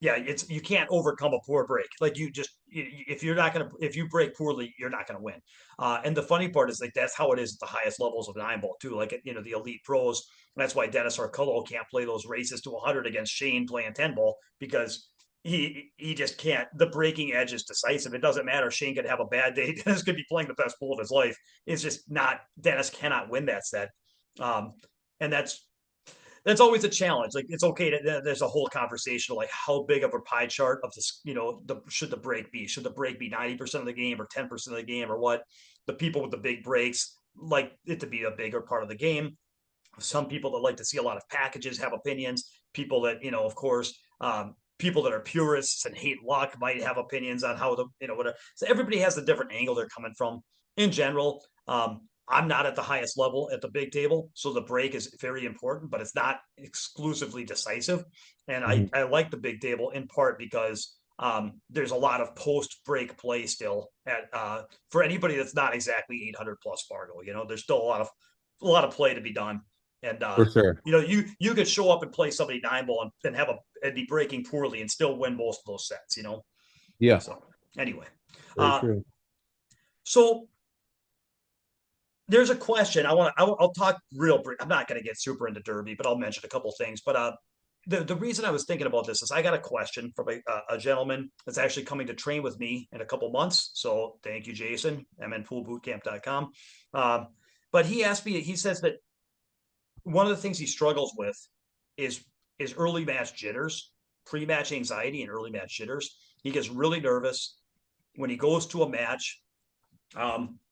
[SPEAKER 1] yeah, it's you can't overcome a poor break. Like you just if you're not gonna if you break poorly, you're not gonna win. And the funny part is like that's how it is at the highest levels of nine ball too. Like the elite pros. And that's why Dennis Arcullo can't play those races to 100 against Shane playing 10 ball, because he just can't. The breaking edge is decisive. It doesn't matter. Shane could have a bad day. Dennis could be playing the best pool of his life. It's just not. Dennis cannot win that set. Um, and that's always a challenge. Like it's okay to there's a whole conversation of like how big of a pie chart of this, should the break be? Should the break be 90% of the game or 10% of the game or what? The people with the big breaks like it to be a bigger part of the game. Some people that like to see a lot of packages have opinions. People that, of course, people that are purists and hate luck might have opinions on how whatever. So everybody has a different angle they're coming from. In general, I'm not at the highest level at the big table, so the break is very important, but it's not exclusively decisive. And I,
[SPEAKER 2] Mhm.
[SPEAKER 1] I like the big table in part because there's a lot of post break play still at for anybody that's not exactly 800 plus Fargo. There's still a lot of play to be done. And
[SPEAKER 2] For sure.
[SPEAKER 1] you could show up and play somebody nine ball and have and be breaking poorly and still win most of those sets.
[SPEAKER 2] Yeah,
[SPEAKER 1] So anyway,
[SPEAKER 2] very
[SPEAKER 1] uh,
[SPEAKER 2] true.
[SPEAKER 1] so there's a question I want to. I'll talk real brief. I'm not going to get super into Derby, but I'll mention a couple things. But the reason I was thinking about this is I got a question from a gentleman that's actually coming to train with me in a couple months. So thank you, Jason. mnpoolbootcamp.com. Um, but he asked me. He says that one of the things he struggles with is is early match jitters, pre-match anxiety, and early match jitters. He gets really nervous when he goes to a match.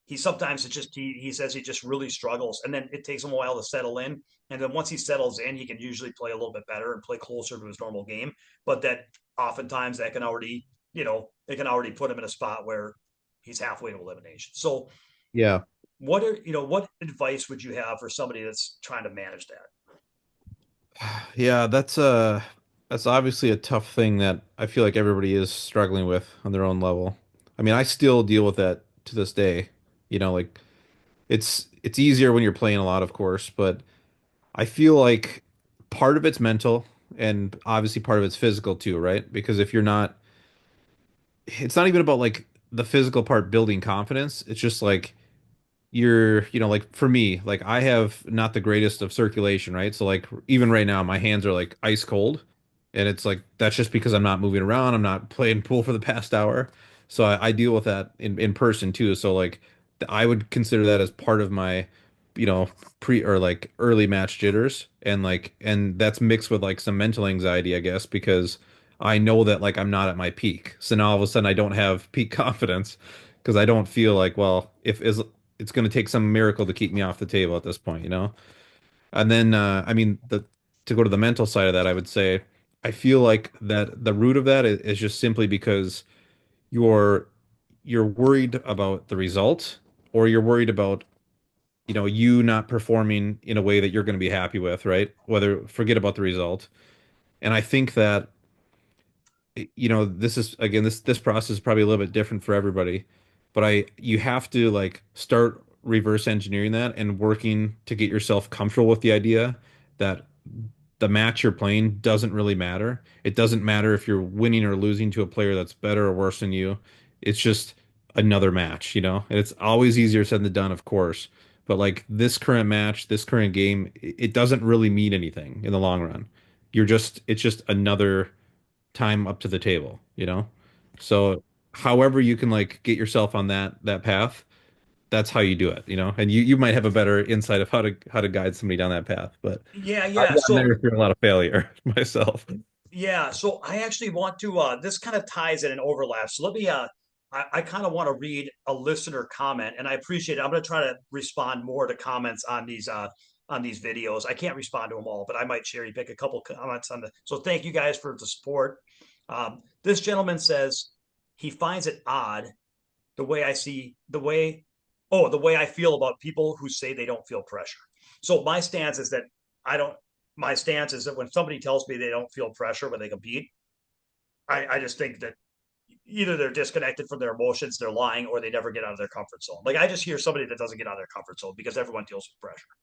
[SPEAKER 1] He sometimes he says he just really struggles, and then it takes him a while to settle in. And then once he settles in, he can usually play a little bit better and play closer to his normal game. But that oftentimes that can already, it can already put him in a spot where he's halfway to elimination. So
[SPEAKER 2] Yeah.
[SPEAKER 1] what advice would you have for somebody that's trying to manage that?
[SPEAKER 2] Yeah, that's obviously a tough thing that I feel like everybody is struggling with on their own level. I mean, I still deal with that to this day. Like it's easier when you're playing a lot, of course, but I feel like part of it's mental and obviously part of it's physical too, right? Because if you're not, it's not even about like the physical part building confidence. It's just like like for me, like I have not the greatest of circulation, right? So like even right now, my hands are like ice cold. And it's like that's just because I'm not moving around. I'm not playing pool for the past hour. So I deal with that in person too. So like I would consider that as part of my, you know, pre or like early match jitters. And that's mixed with like some mental anxiety, I guess, because I know that like I'm not at my peak. So now all of a sudden I don't have peak confidence because I don't feel like, well, if is it's going to take some miracle to keep me off the table at this point, you know? And then, I mean, the to go to the mental side of that, I would say I feel like that the root of that is just simply because you're you're worried about the result, or you're worried about, you not performing in a way that you're going to be happy with, right? Whether forget about the result. And I think that this is again this process is probably a little bit different for everybody, but I you have to like start reverse engineering that and working to get yourself comfortable with the idea that the match you're playing doesn't really matter. It doesn't matter if you're winning or losing to a player that's better or worse than you. It's just another match, you know? And it's always easier said than done, of course. But like this current match, this current game, it doesn't really mean anything in the long run. It's just another time up to the table, you know? So however you can like get yourself on that path, that's how you do it, you know? And you might have a better insight of how to guide somebody down that path, but
[SPEAKER 1] Yeah,
[SPEAKER 2] I've
[SPEAKER 1] yeah.
[SPEAKER 2] gotten
[SPEAKER 1] So
[SPEAKER 2] there through a lot of failure myself.
[SPEAKER 1] yeah, so I actually want to this kind of ties in and overlaps. So let me I kind of want to read a listener comment, and I appreciate it. I'm going to try to respond more to comments on these videos. I can't respond to them all, but I might cherry pick a couple comments on the so thank you guys for the support. This gentleman says he finds it odd the way I see the way I feel about people who say they don't feel pressure. So my stance is that I don't my stance is that when somebody tells me they don't feel pressure when they compete, I just think that either they're disconnected from their emotions, they're lying, or they never get out of their comfort zone. Like I just hear somebody that doesn't get out of their comfort zone because everyone deals with pressure.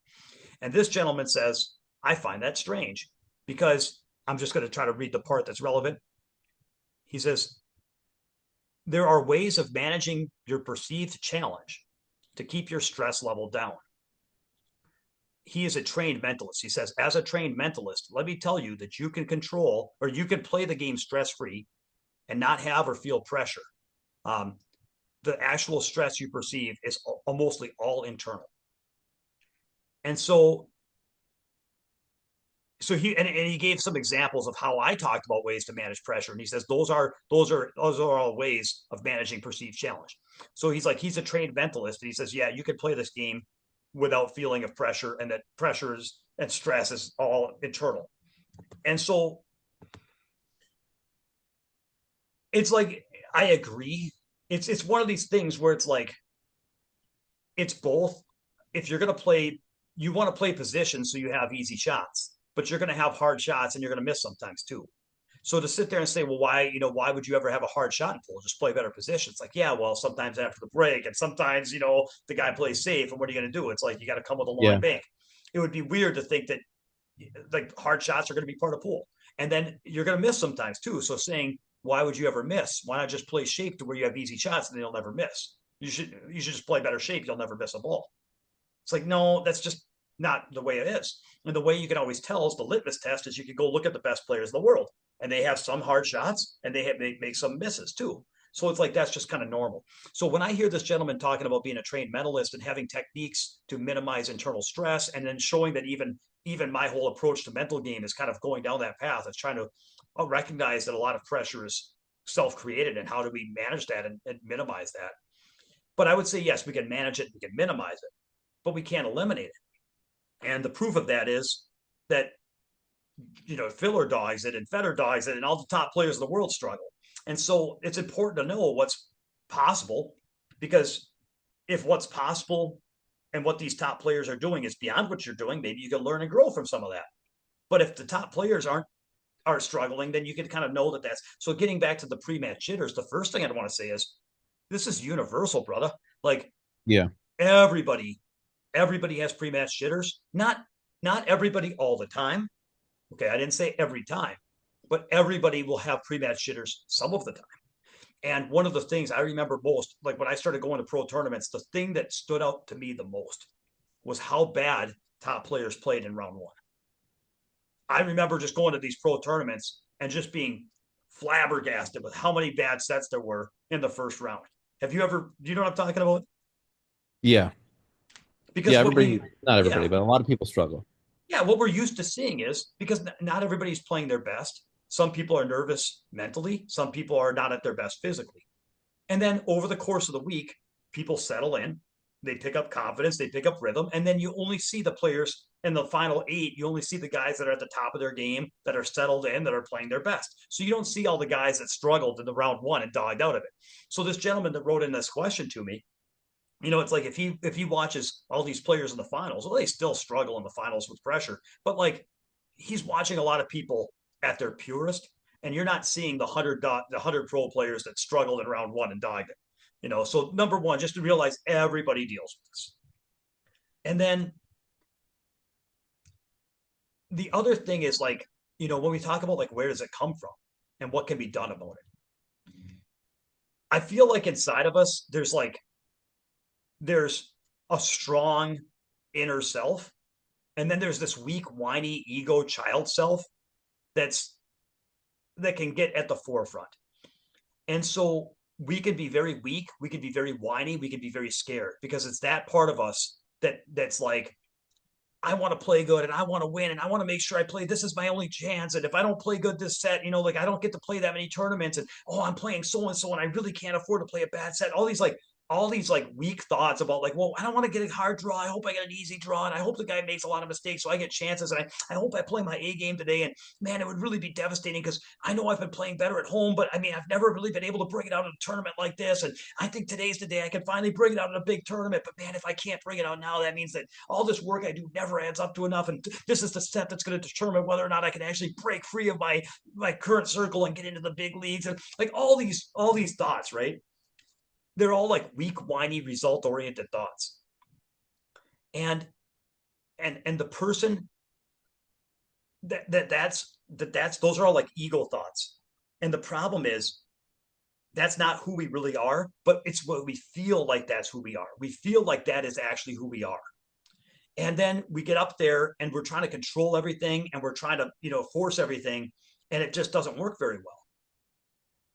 [SPEAKER 1] And this gentleman says, I find that strange because I'm just going to try to read the part that's relevant. He says, there are ways of managing your perceived challenge to keep your stress level down. He is a trained mentalist. He says, as a trained mentalist, let me tell you that you can control or you can play the game stress free and not have or feel pressure. Um, the actual stress you perceive is mostly all internal. And so and he gave some examples of how I talked about ways to manage pressure, and he says those are all ways of managing perceived challenge. So he's like he's a trained mentalist, and he says, yeah, you can play this game without feeling of pressure, and that pressures and stress is all internal. And so it's like I agree. It's one of these things where it's like it's both. If you're going to play, you want to play position so you have easy shots, but you're going to have hard shots and you're going to miss sometimes too. So to sit there and say, well, why would you ever have a hard shot in pool? Just play better position. It's like, yeah, well, sometimes after the break, and sometimes, the guy plays safe, and what are you going to do? It's like you got to come with a long
[SPEAKER 2] Yeah.
[SPEAKER 1] bank. It would be weird to think that like hard shots are going to be part of pool, and then you're going to miss sometimes too. So saying, why would you ever miss? Why not just play shape to where you have easy shots and you'll never miss? You should just play better shape. You'll never miss a ball. It's like, no, that's just not the way it is. And the way you can always tell is the litmus test is you can go look at the best players in the world, and they have some hard shots and they make some misses too. So it's like that's just kind of normal. So when I hear this gentleman talking about being a trained mentalist and having techniques to minimize internal stress, and then showing that even my whole approach to mental game is kind of going down that path, it's trying to recognize that a lot of pressure is self-created, and how do we manage that and minimize that. But I would say yes, we can manage it, we can minimize it, but we can't eliminate it. And the proof of that is that Filler dogs it and Federer dogs it, and all the top players in the world struggle. And so it's important to know what's possible, because if what's possible and what these top players are doing is beyond what you're doing, maybe you can learn and grow from some of that. But if the top players are struggling, then you can kind of know that that's so. Getting back to the pre-match jitters, the first thing I want to say is this is universal, brother. Like
[SPEAKER 2] Yeah.
[SPEAKER 1] everybody everybody has pre-match jitters. Not everybody all the time. Okay, I didn't say every time, but everybody will have pre-match jitters some of the time. And one of the things I remember most, like when I started going to pro tournaments, the thing that stood out to me the most was how bad top players played in round one. I remember just going to these pro tournaments and just being flabbergasted with how many bad sets there were in the first round. Have you ever, do you know what I'm talking about?
[SPEAKER 2] Yeah.
[SPEAKER 1] Because
[SPEAKER 2] Yeah,
[SPEAKER 1] what we,
[SPEAKER 2] everybody, not everybody,
[SPEAKER 1] yeah,
[SPEAKER 2] but a lot of people struggle.
[SPEAKER 1] yeah, what we're used to seeing is because not everybody's playing their best. Some people are nervous mentally, some people are not at their best physically. And then over the course of the week, people settle in, they pick up confidence, they pick up rhythm, and then you only see the players in the final eight. You only see the guys that are at the top of their game, that are settled in, that are playing their best. So you don't see all the guys that struggled in the round one and died out of it. So this gentleman that wrote in this question to me, it's like if he watches all these players in the finals, well, they still struggle in the finals with pressure, but like he's watching a lot of people at their purest, and you're not seeing the 100 pro players that struggled in round one and died. So number one, just to realize everybody deals with this, and then the other thing is like when we talk about like where does it come from and what can be done about it, I feel like inside of us there's a strong inner self. And then there's this weak, whiny, ego child self that's that can get at the forefront. And so we can be very weak, we can be very whiny, we can be very scared because it's that part of us that's like, I want to play good and I want to win and I want to make sure I play. This is my only chance. And if I don't play good this set, like I don't get to play that many tournaments. And I'm playing so and so, and I really can't afford to play a bad set. All these weak thoughts about like, well, I don't want to get a hard draw. I hope I get an easy draw, and I hope the guy makes a lot of mistakes so I get chances. And I hope I play my A game today. And man, it would really be devastating because I know I've been playing better at home, but I mean, I've never really been able to bring it out in a tournament like this. And I think today's the day I can finally bring it out in a big tournament. But man, if I can't bring it out now, that means that all this work I do never adds up to enough. And this is the step that's going to determine whether or not I can actually break free of my current circle and get into the big leagues. And like all these thoughts, right? They're all like weak, whiny, result oriented thoughts. And and the person that's those are all like ego thoughts. And the problem is that's not who we really are, but it's what we feel like that's who we are. We feel like that is actually who we are. And then we get up there and we're trying to control everything and we're trying to, force everything, and it just doesn't work very well.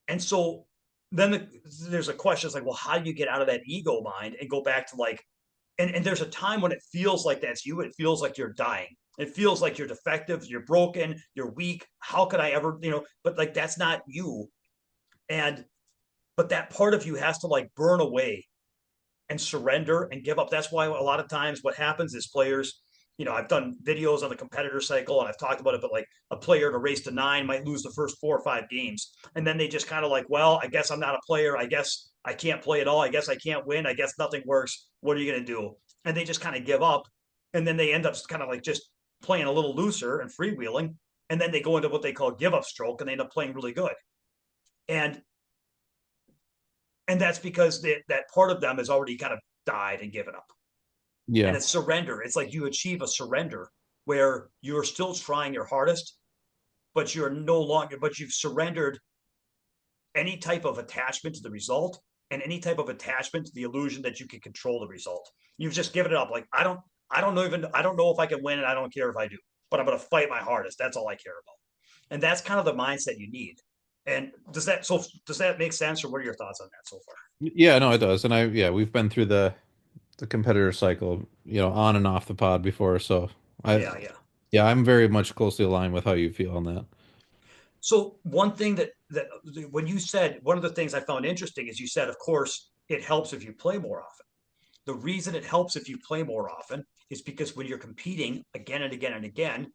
[SPEAKER 1] And so then there's a question, it's like, well, how do you get out of that ego mind and go back to like, and there's a time when it feels like that's you. It feels like you're dying. It feels like you're defective, you're broken, you're weak. How could I ever, but like that's not you. And but that part of you has to like burn away and surrender and give up. That's why a lot of times what happens is players, I've done videos on the competitor cycle and I've talked about it, but like a player in a race to nine might lose the first 4 or 5 games. And then they just kind of like, well, I guess I'm not a player. I guess I can't play at all. I guess I can't win. I guess nothing works. What are you going to do? And they just kind of give up. And then they end up kind of like just playing a little looser and freewheeling. And then they go into what they call give up stroke and they end up playing really good. And and that's because that part of them has already kind of died and given up. And
[SPEAKER 2] Yeah,
[SPEAKER 1] it's surrender. It's like you achieve a surrender where you're still trying your hardest, but you've surrendered any type of attachment to the result and any type of attachment to the illusion that you can control the result. You've just given it up. Like, I don't know if I can win and I don't care if I do, but I'm going to fight my hardest. That's all I care about. And that's kind of the mindset you need. And does that make sense, or what are your thoughts on that so far?
[SPEAKER 2] yeah, no, it does. And yeah, we've been through the competitor cycle, on and off the pod before. So I,
[SPEAKER 1] Yeah, yeah.
[SPEAKER 2] yeah, I'm very much closely aligned with how you feel on that.
[SPEAKER 1] So one thing that when you said, one of the things I found interesting is you said, of course, it helps if you play more often. The reason it helps if you play more often is because when you're competing again and again and again,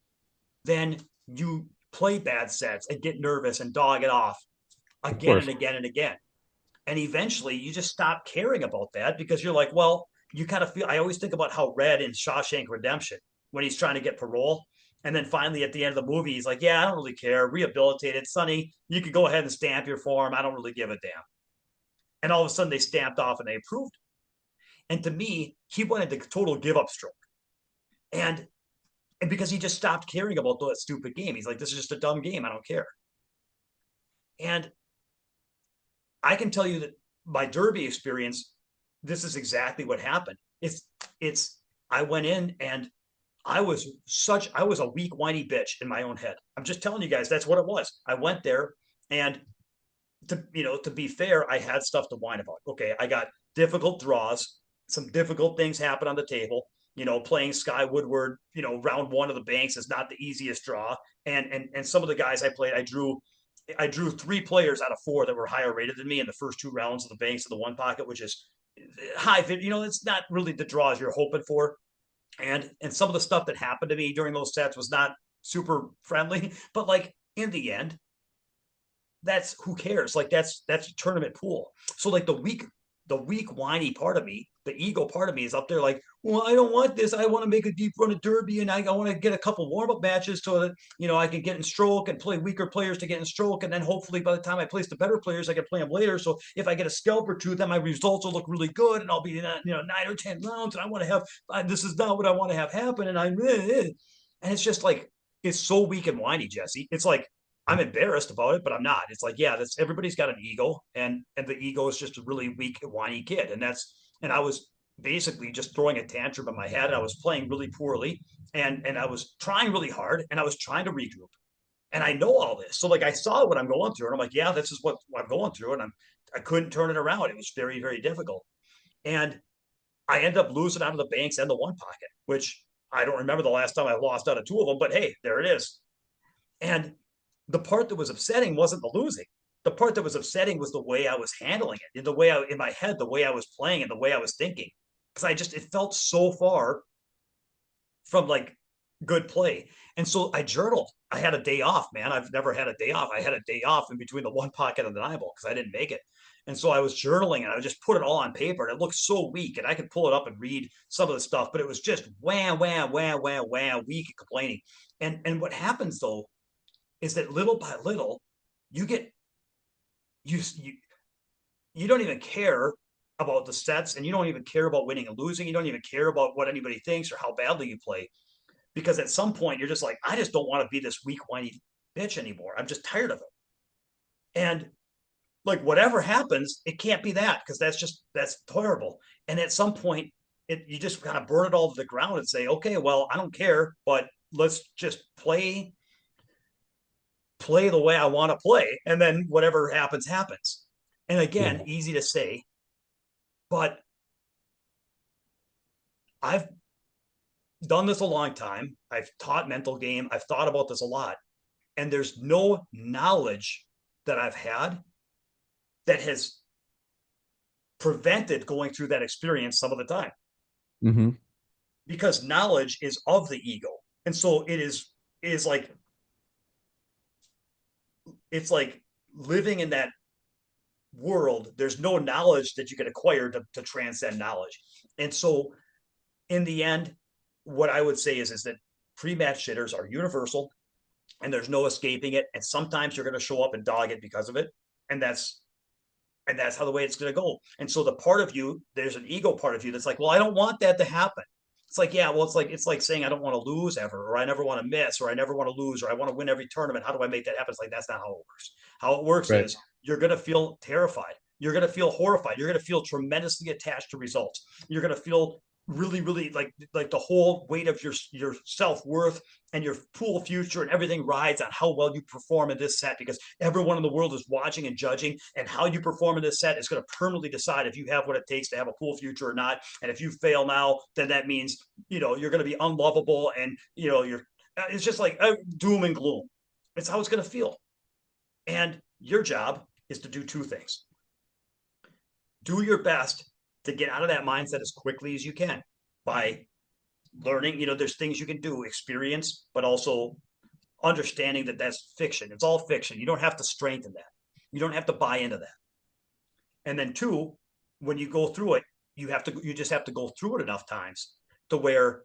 [SPEAKER 1] then you play bad sets and get nervous and dog it off
[SPEAKER 2] Of
[SPEAKER 1] again and
[SPEAKER 2] course,
[SPEAKER 1] again and again. And eventually you just stop caring about that because you're like, well, you kind of feel. I always think about how Red in Shawshank Redemption, when he's trying to get parole. And then finally at the end of the movie, he's like, yeah, I don't really care. Rehabilitated. Sonny, you could go ahead and stamp your form. I don't really give a damn. And all of a sudden they stamped off and they approved. And to me, he went into total give up stroke. And and because he just stopped caring about that stupid game. He's like, this is just a dumb game. I don't care. And I can tell you that my Derby experience, this is exactly what happened. It's I went in and I was a weak, whiny bitch in my own head. I'm just telling you guys, that's what it was. I went there, and to be fair, I had stuff to whine about. Okay, I got difficult draws, some difficult things happen on the table. Playing Sky Woodward, round one of the banks is not the easiest draw. And some of the guys I played, I drew three players out of four that were higher rated than me in the first two rounds of the banks of the one pocket, which is high. It's not really the draws you're hoping for. And some of the stuff that happened to me during those sets was not super friendly. But like in the end, that's who cares? Like that's a tournament pool. So like the weak whiny part of me, the ego part of me is up there like, well, I don't want this. I want to make a deep run of derby, and I want to get a couple warm-up matches so that I can get in stroke and play weaker players to get in stroke. And then hopefully by the time I place the better players, I can play them later. So if I get a scalp or two, then my results will look really good and I'll be in 9 or 10 rounds. And I want to have this is not what I want to have happen. And it's just like it's so weak and whiny, Jesse. It's like I'm embarrassed about it, but I'm not. It's like, yeah, that's everybody's got an ego, and the ego is just a really weak, whiny kid, and I was basically just throwing a tantrum in my head. And I was playing really poorly, and I was trying really hard, and I was trying to regroup, and I know all this, so like I saw what I'm going through, and I'm like, yeah, this is what I'm going through, and I couldn't turn it around. It was very, very difficult, and I ended up losing out of the banks and the one pocket, which I don't remember the last time I lost out of two of them, but hey, there it is. And the part that was upsetting wasn't the losing. The part that was upsetting was the way I was handling it, in the way in my head, the way I was playing, and the way I was thinking. Because it felt so far from like good play. And so I journaled. I had a day off, man. I've never had a day off. I had a day off in between the one pocket and the nine ball because I didn't make it. And so I was journaling, and I just put it all on paper, and it looked so weak. And I could pull it up and read some of the stuff, but it was just wham, wham, wham, wham, wham, weak and complaining. And what happens though is that little by little, you get you you don't even care about the sets, and you don't even care about winning and losing. You don't even care about what anybody thinks or how badly you play, because at some point you're just like, I just don't want to be this weak, whiny bitch anymore. I'm just tired of it. And like whatever happens, it can't be that, because that's terrible. And at some point, you just kind of burn it all to the ground and say, okay, well, I don't care, but let's just play the way I want to play, and then whatever happens, happens. And again,
[SPEAKER 2] Yeah.
[SPEAKER 1] easy to say, but I've done this a long time. I've taught mental game. I've thought about this a lot. And there's no knowledge that I've had that has prevented going through that experience some of the time,
[SPEAKER 2] Hmm.
[SPEAKER 1] because knowledge is of the ego. And so it is like it's like living in that world. There's no knowledge that you can acquire to transcend knowledge. And so in the end, what I would say is that pre-match jitters are universal, and there's no escaping it. And sometimes you're going to show up and dog it because of it. And that's how the way it's going to go. And so there's an ego part of you that's like, well, I don't want that to happen. It's like, yeah, well, it's like saying I don't want to lose ever, or I never want to miss, or I never want to lose, or I want to win every tournament. How do I make that happen? It's like, that's not how it works. How it works
[SPEAKER 2] Right.
[SPEAKER 1] is you're going to feel terrified. You're going to feel horrified. You're going to feel tremendously attached to results. You're going to feel really, really like the whole weight of your self-worth and your pool future and everything rides on how well you perform in this set, because everyone in the world is watching and judging, and how you perform in this set is going to permanently decide if you have what it takes to have a pool future or not. And if you fail now, then that means you're going to be unlovable, and it's just like doom and gloom. It's how it's going to feel. And your job is to do two things: do your best to get out of that mindset as quickly as you can by learning. There's things you can do, experience, but also understanding that that's fiction. It's all fiction. You don't have to strengthen that. You don't have to buy into that. And then two, when you go through it, you just have to go through it enough times to where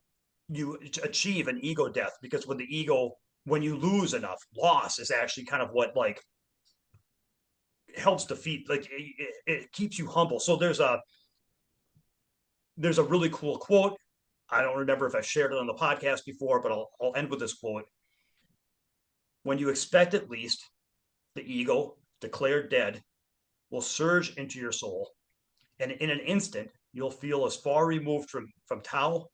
[SPEAKER 1] you achieve an ego death. Because when you lose enough, loss is actually kind of what like helps defeat, like it keeps you humble. So there's a really cool quote. I don't remember if I shared it on the podcast before, but I'll end with this quote. When you expect it least, the ego, declared dead, will surge into your soul, and in an instant, you'll feel as far removed from Tao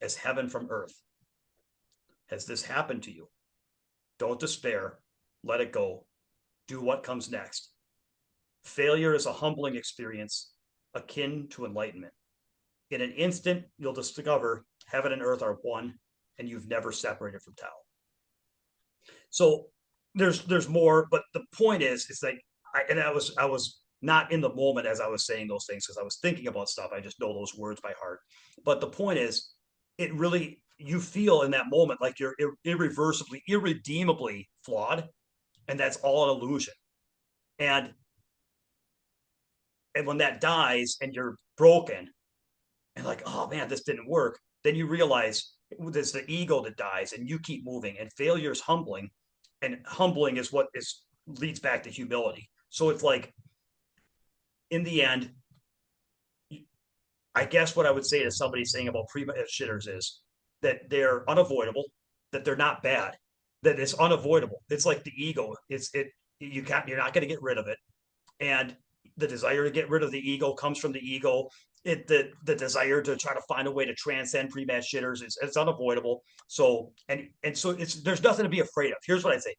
[SPEAKER 1] as heaven from earth. Has this happened to you? Don't despair. Let it go. Do what comes next. Failure is a humbling experience akin to enlightenment. In an instant, you'll discover heaven and earth are one, and you've never separated from Tao. So there's more, but the point is like I was not in the moment as I was saying those things because I was thinking about stuff. I just know those words by heart. But the point is, it really you feel in that moment like you're irreversibly, irredeemably flawed, and that's all an illusion. And and when that dies and you're broken and like, oh man, this didn't work, then you realize there's the ego that dies and you keep moving. And failure is humbling, and humbling is what is leads back to humility. So it's like in the end, I guess what I would say to somebody saying about pre-shitters is that they're unavoidable, that they're not bad, that it's unavoidable. It's like the ego. You're not going to get rid of it, and the desire to get rid of the ego comes from the ego. The desire to try to find a way to transcend pre-match shitters is it's unavoidable. So and so it's there's nothing to be afraid of. Here's what I say: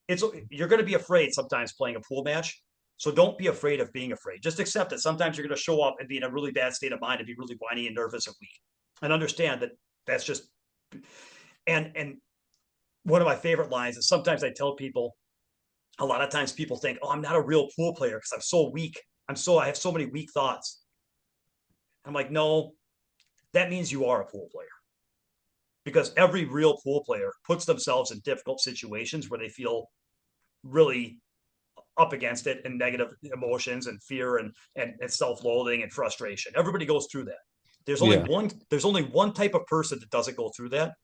[SPEAKER 1] it's you're going to be afraid sometimes playing a pool match. So don't be afraid of being afraid. Just accept that sometimes you're going to show up and be in a really bad state of mind and be really whiny and nervous and weak, and understand that that's just. And one of my favorite lines is sometimes I tell people. A lot of times people think, "Oh, I'm not a real pool player because I'm so weak. I have so many weak thoughts." I'm like, no, that means you are a pool player because every real pool player puts themselves in difficult situations where they feel really up against it and negative emotions and fear and self-loathing and frustration. Everybody goes through that.
[SPEAKER 2] Yeah.
[SPEAKER 1] There's only one type of person that doesn't go through that,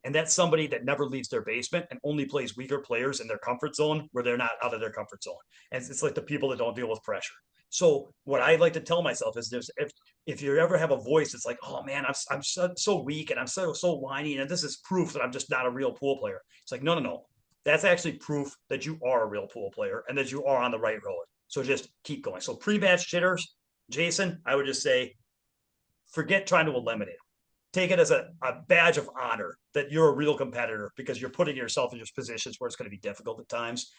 [SPEAKER 1] and that's somebody that never leaves their basement and only plays weaker players in their comfort zone where they're not out of their comfort zone. And it's like the people that don't deal with pressure. So what I like to tell myself is there's if you ever have a voice it's like, oh man, I'm so weak and I'm so whiny and this is proof that I'm just not a real pool player. It's like, no, no, no. That's actually proof that you are a real pool player and that you are on the right road. So just keep going. So pre-match jitters, Jason, I would just say forget trying to eliminate them. Take it as a badge of honor that you're a real competitor because you're putting yourself in your positions where it's going to be difficult at times.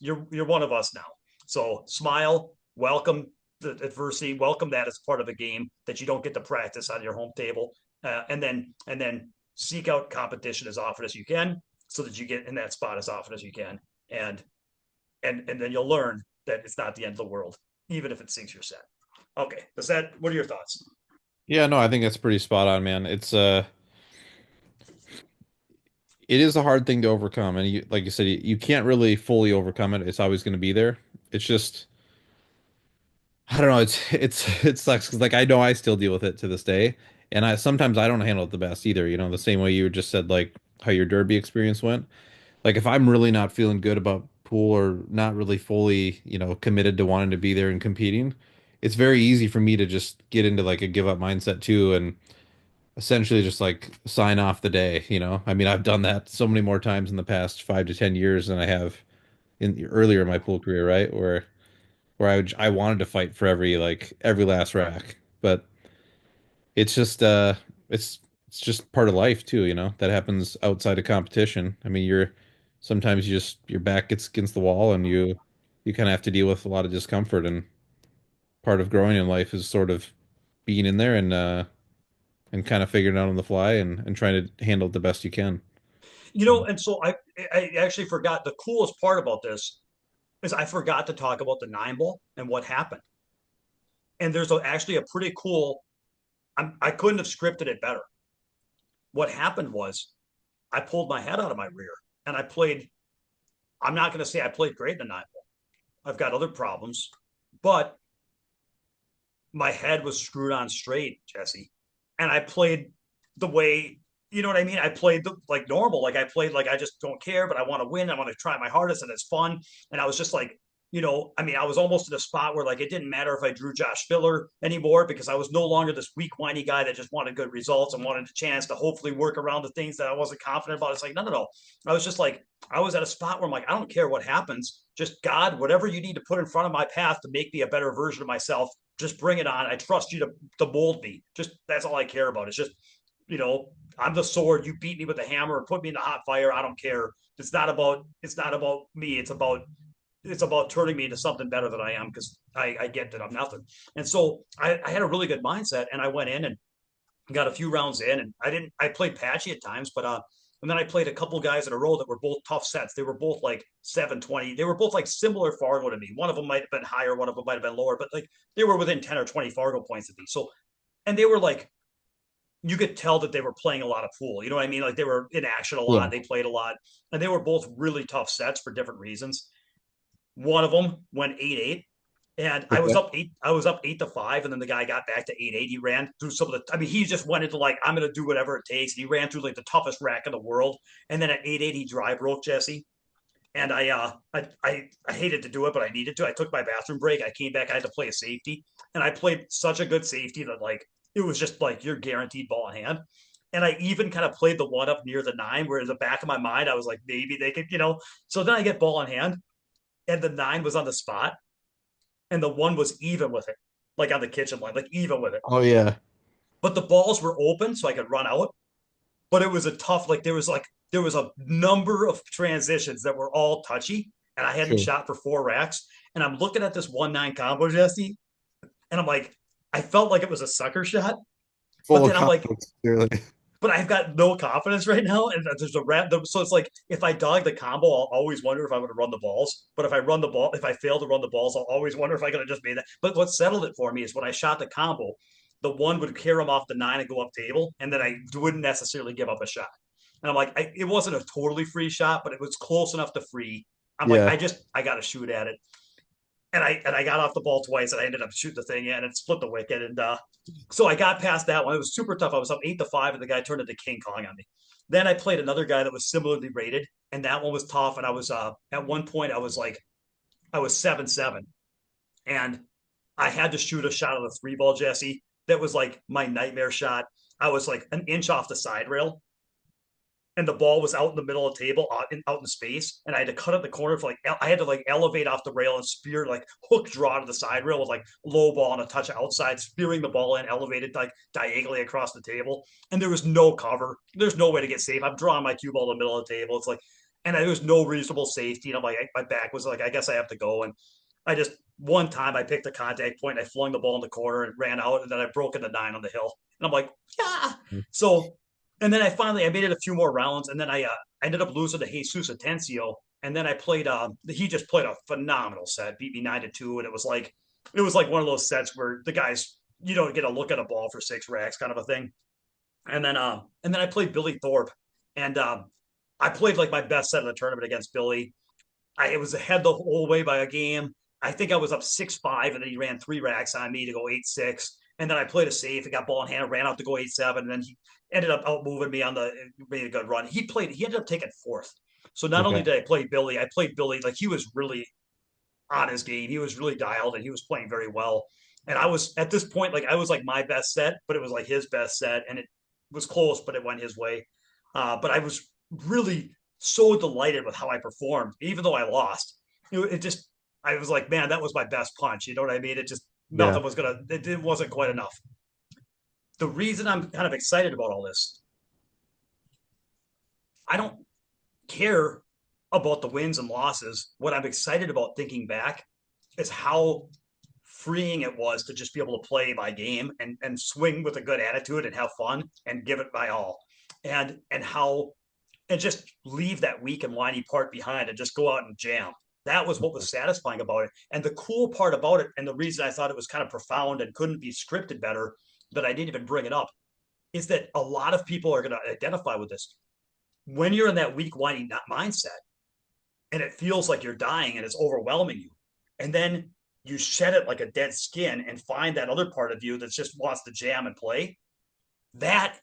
[SPEAKER 1] You're one of us now. So smile, welcome the adversity, welcome that as part of a game that you don't get to practice on your home table, and then seek out competition as often as you can so that you get in that spot as often as you can, and and then you'll learn that it's not the end of the world, even if it sinks your set. Okay, does that? What are your thoughts?
[SPEAKER 2] Yeah, no, I think that's pretty spot on, man. It is a hard thing to overcome, and like you said, you can't really fully overcome it. It's always going to be there. It's just I don't know. It sucks because like I know I still deal with it to this day, and I sometimes I don't handle it the best either. You know, the same way you just said like how your derby experience went. Like if I'm really not feeling good about pool or not really fully, committed to wanting to be there and competing, it's very easy for me to just get into like a give up mindset too, and essentially just like sign off the day. I mean, I've done that so many more times in the past 5 to 10 years than I have in earlier in my pool career, right? Where I wanted to fight for every last rack, but it's just it's just part of life too, that happens outside of competition. I mean, sometimes your back gets against the wall and you kind of have to deal with a lot of discomfort, and part of growing in life is sort of being in there and kind of figuring it out on the fly and trying to handle it the best you can.
[SPEAKER 1] And so I actually forgot the coolest part about this is I forgot to talk about the 9 ball and what happened. And actually a pretty cool. I couldn't have scripted it better. What happened was I pulled my head out of my rear and I played. I'm not going to say I played great in the 9 ball. I've got other problems, but my head was screwed on straight, Jesse, and I played the way you know what I mean. I played like normal, like I played like I just don't care, but I want to win. I want to try my hardest, and it's fun. And I was just like, I mean, I was almost in a spot where like it didn't matter if I drew Josh Filler anymore because I was no longer this weak, whiny guy that just wanted good results and wanted a chance to hopefully work around the things that I wasn't confident about. It's like, no, no, no. I was just like, I was at a spot where I'm like, I don't care what happens. Just God, whatever you need to put in front of my path to make me a better version of myself, just bring it on. I trust you to mold me. Just that's all I care about. It's just I'm the sword. You beat me with the hammer or put me in the hot fire. I don't care. It's not about me. It's about turning me into something better than I am because I get that I'm nothing. And so I had a really good mindset and I went in and got a few rounds in and I played patchy at times, but and then I played a couple guys in a row that were both tough sets. They were both like 720. They were both like similar Fargo to me. One of them might have been higher, one of them might have been lower, but like they were within 10 or 20 Fargo points of me. So and they were like you could tell that they were playing a lot of pool. You know what I mean? Like they were in action a
[SPEAKER 2] Yeah.
[SPEAKER 1] lot. They played a lot, and they were both really tough sets for different reasons. One of them went 8-8, and I was
[SPEAKER 2] Okay.
[SPEAKER 1] up eight. I was up 8-5, and then the guy got back to 8-8. He ran through some of the. I mean, he just went into like I'm going to do whatever it takes. And he ran through like the toughest rack in the world, and then at 8-8 he dry broke Jesse. And I hated to do it, but I needed to. I took my bathroom break. I came back. I had to play a safety, and I played such a good safety that like it was just like you're guaranteed ball in hand. And I even kind of played the one up near the nine, where in the back of my mind I was like maybe they could. So then I get ball in hand, and the nine was on the spot, and the one was even with it, like on the kitchen line, like even with it.
[SPEAKER 2] Oh yeah.
[SPEAKER 1] But the balls were open, so I could run out. But it was a tough, there was a number of transitions that were all touchy, and I hadn't
[SPEAKER 2] Sure.
[SPEAKER 1] shot for 4 racks. And I'm looking at this 1-9 combo, Jesse, and I'm like, I felt like it was a sucker shot, but
[SPEAKER 2] Full of
[SPEAKER 1] then I'm like,
[SPEAKER 2] confidence, clearly.
[SPEAKER 1] but I've got no confidence right now. And there's a rat. So it's like if I dog the combo, I'll always wonder if I'm going to run the balls. But if I fail to run the balls, I'll always wonder if I could have just made that. But what settled it for me is when I shot the combo, the one would carry him off the nine and go up table, and then I wouldn't necessarily give up a shot. And I'm like, it wasn't a totally free shot, but it was close enough to free. I'm like,
[SPEAKER 2] Yeah.
[SPEAKER 1] I got to shoot at it, and I got off the ball twice, and I ended up shooting the thing in and split the wicket, and so I got past that one. It was super tough. I was up 8-5, and the guy turned into King Kong on me. Then I played another guy that was similarly rated, and that one was tough. And I was at one point I was 7-7, and I had to shoot a shot of the three ball, Jesse. That was like my nightmare shot. I was like an inch off the side rail, and the ball was out in the middle of the table, out in space, and I had to cut at the corner for like I had to like elevate off the rail and spear like hook draw to the side rail with like low ball and a touch outside, spearing the ball in, elevated like diagonally across the table, and there was no cover. There's no way to get safe. I'm drawing my cue ball in the middle of the table. It's like, and there was no reasonable safety. And I'm like, my back was like, I guess I have to go. And I just one time I picked a contact point, and I flung the ball in the corner and ran out, and then I broke in the nine on the hill. And I'm like, yeah. So and then I made it a few more rounds, and then I ended up losing to Jesus Atencio, and then I played he just played a phenomenal set, beat me 9-2, and it was like one of those sets where the guys you don't get a look at a ball for 6 racks kind of a thing. And then I played Billy Thorpe, and I played like my best set of the tournament against Billy. I was ahead the whole way by a game. I think I was up 6-5, and then he ran 3 racks on me to go 8-6. And then I played a safe and got ball in hand, ran out to go 8-7. And then he ended up out moving me on the made a good run. He ended up taking fourth. So not only
[SPEAKER 2] Okay.
[SPEAKER 1] did I played Billy like he was really on his game. He was really dialed and he was playing very well. And I was at this point, like I was like my best set, but it was like his best set. And it was close, but it went his way. But I was really so delighted with how I performed, even though I lost. It just, I was like, man, that was my best punch. You know what I mean? It just,
[SPEAKER 2] Yeah.
[SPEAKER 1] nothing was gonna, it wasn't quite enough. The reason I'm kind of excited about all this, I don't care about the wins and losses. What I'm excited about thinking back is how freeing it was to just be able to play by game and swing with a good attitude and have fun and give it my all. And how and just leave that weak and whiny part behind and just go out and jam. That was what was satisfying about it. And the cool part about it, and the reason I thought it was kind of profound and couldn't be scripted better, that I didn't even bring it up, is that a lot of people are going to identify with this. When you're in that weak, whiny mindset, and it feels like you're dying and it's overwhelming you, and then you shed it like a dead skin and find that other part of you that just wants to jam and play, that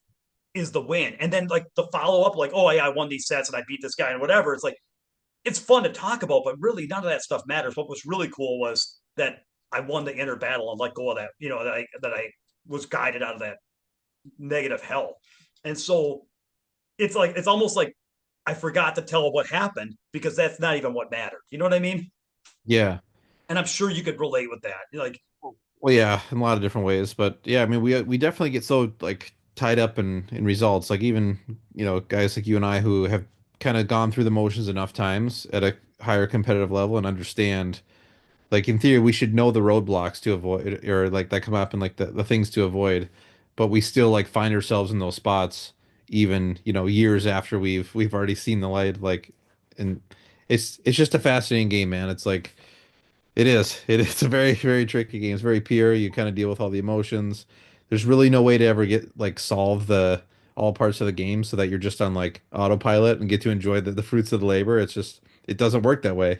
[SPEAKER 1] is the win. And then like the follow up, like, oh yeah, I won these sets and I beat this guy and whatever. It's like it's fun to talk about, but really none of that stuff matters. What was really cool was that I won the inner battle and let go of that, that I was guided out of that negative hell. And so it's almost like I forgot to tell what happened because that's not even what mattered. You know what I mean?
[SPEAKER 2] Yeah.
[SPEAKER 1] And I'm sure you could relate with that. Like,
[SPEAKER 2] Well, yeah, in a lot of different ways, but yeah, I mean, we definitely get so like tied up in results. Like even, guys like you and I who have kind of gone through the motions enough times at a higher competitive level and understand, like in theory, we should know the roadblocks to avoid or like that come up and like the things to avoid, but we still like find ourselves in those spots even, years after we've already seen the light. Like, and it's just a fascinating game, man. It's like it is. It's a very, very tricky game. It's very pure. You kind of deal with all the emotions. There's really no way to ever get like solve the all parts of the game so that you're just on like autopilot and get to enjoy the fruits of the labor. It's just it doesn't work that way.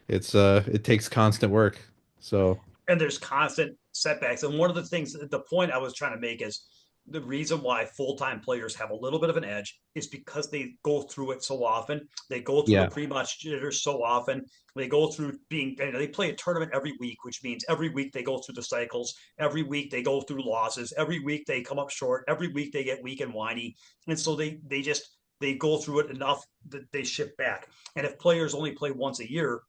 [SPEAKER 2] It takes constant work. So
[SPEAKER 1] And there's constant setbacks. And one of the things, the point I was trying to make is the reason why full-time players have a little bit of an edge is because they go through it so often. They go through the
[SPEAKER 2] yeah,
[SPEAKER 1] pre-match jitters so often. They go through they play a tournament every week, which means every week they go through the cycles. Every week they go through losses. Every week they come up short. Every week they get weak and whiny. And so they go through it enough that they shift back. And if players only play once a year,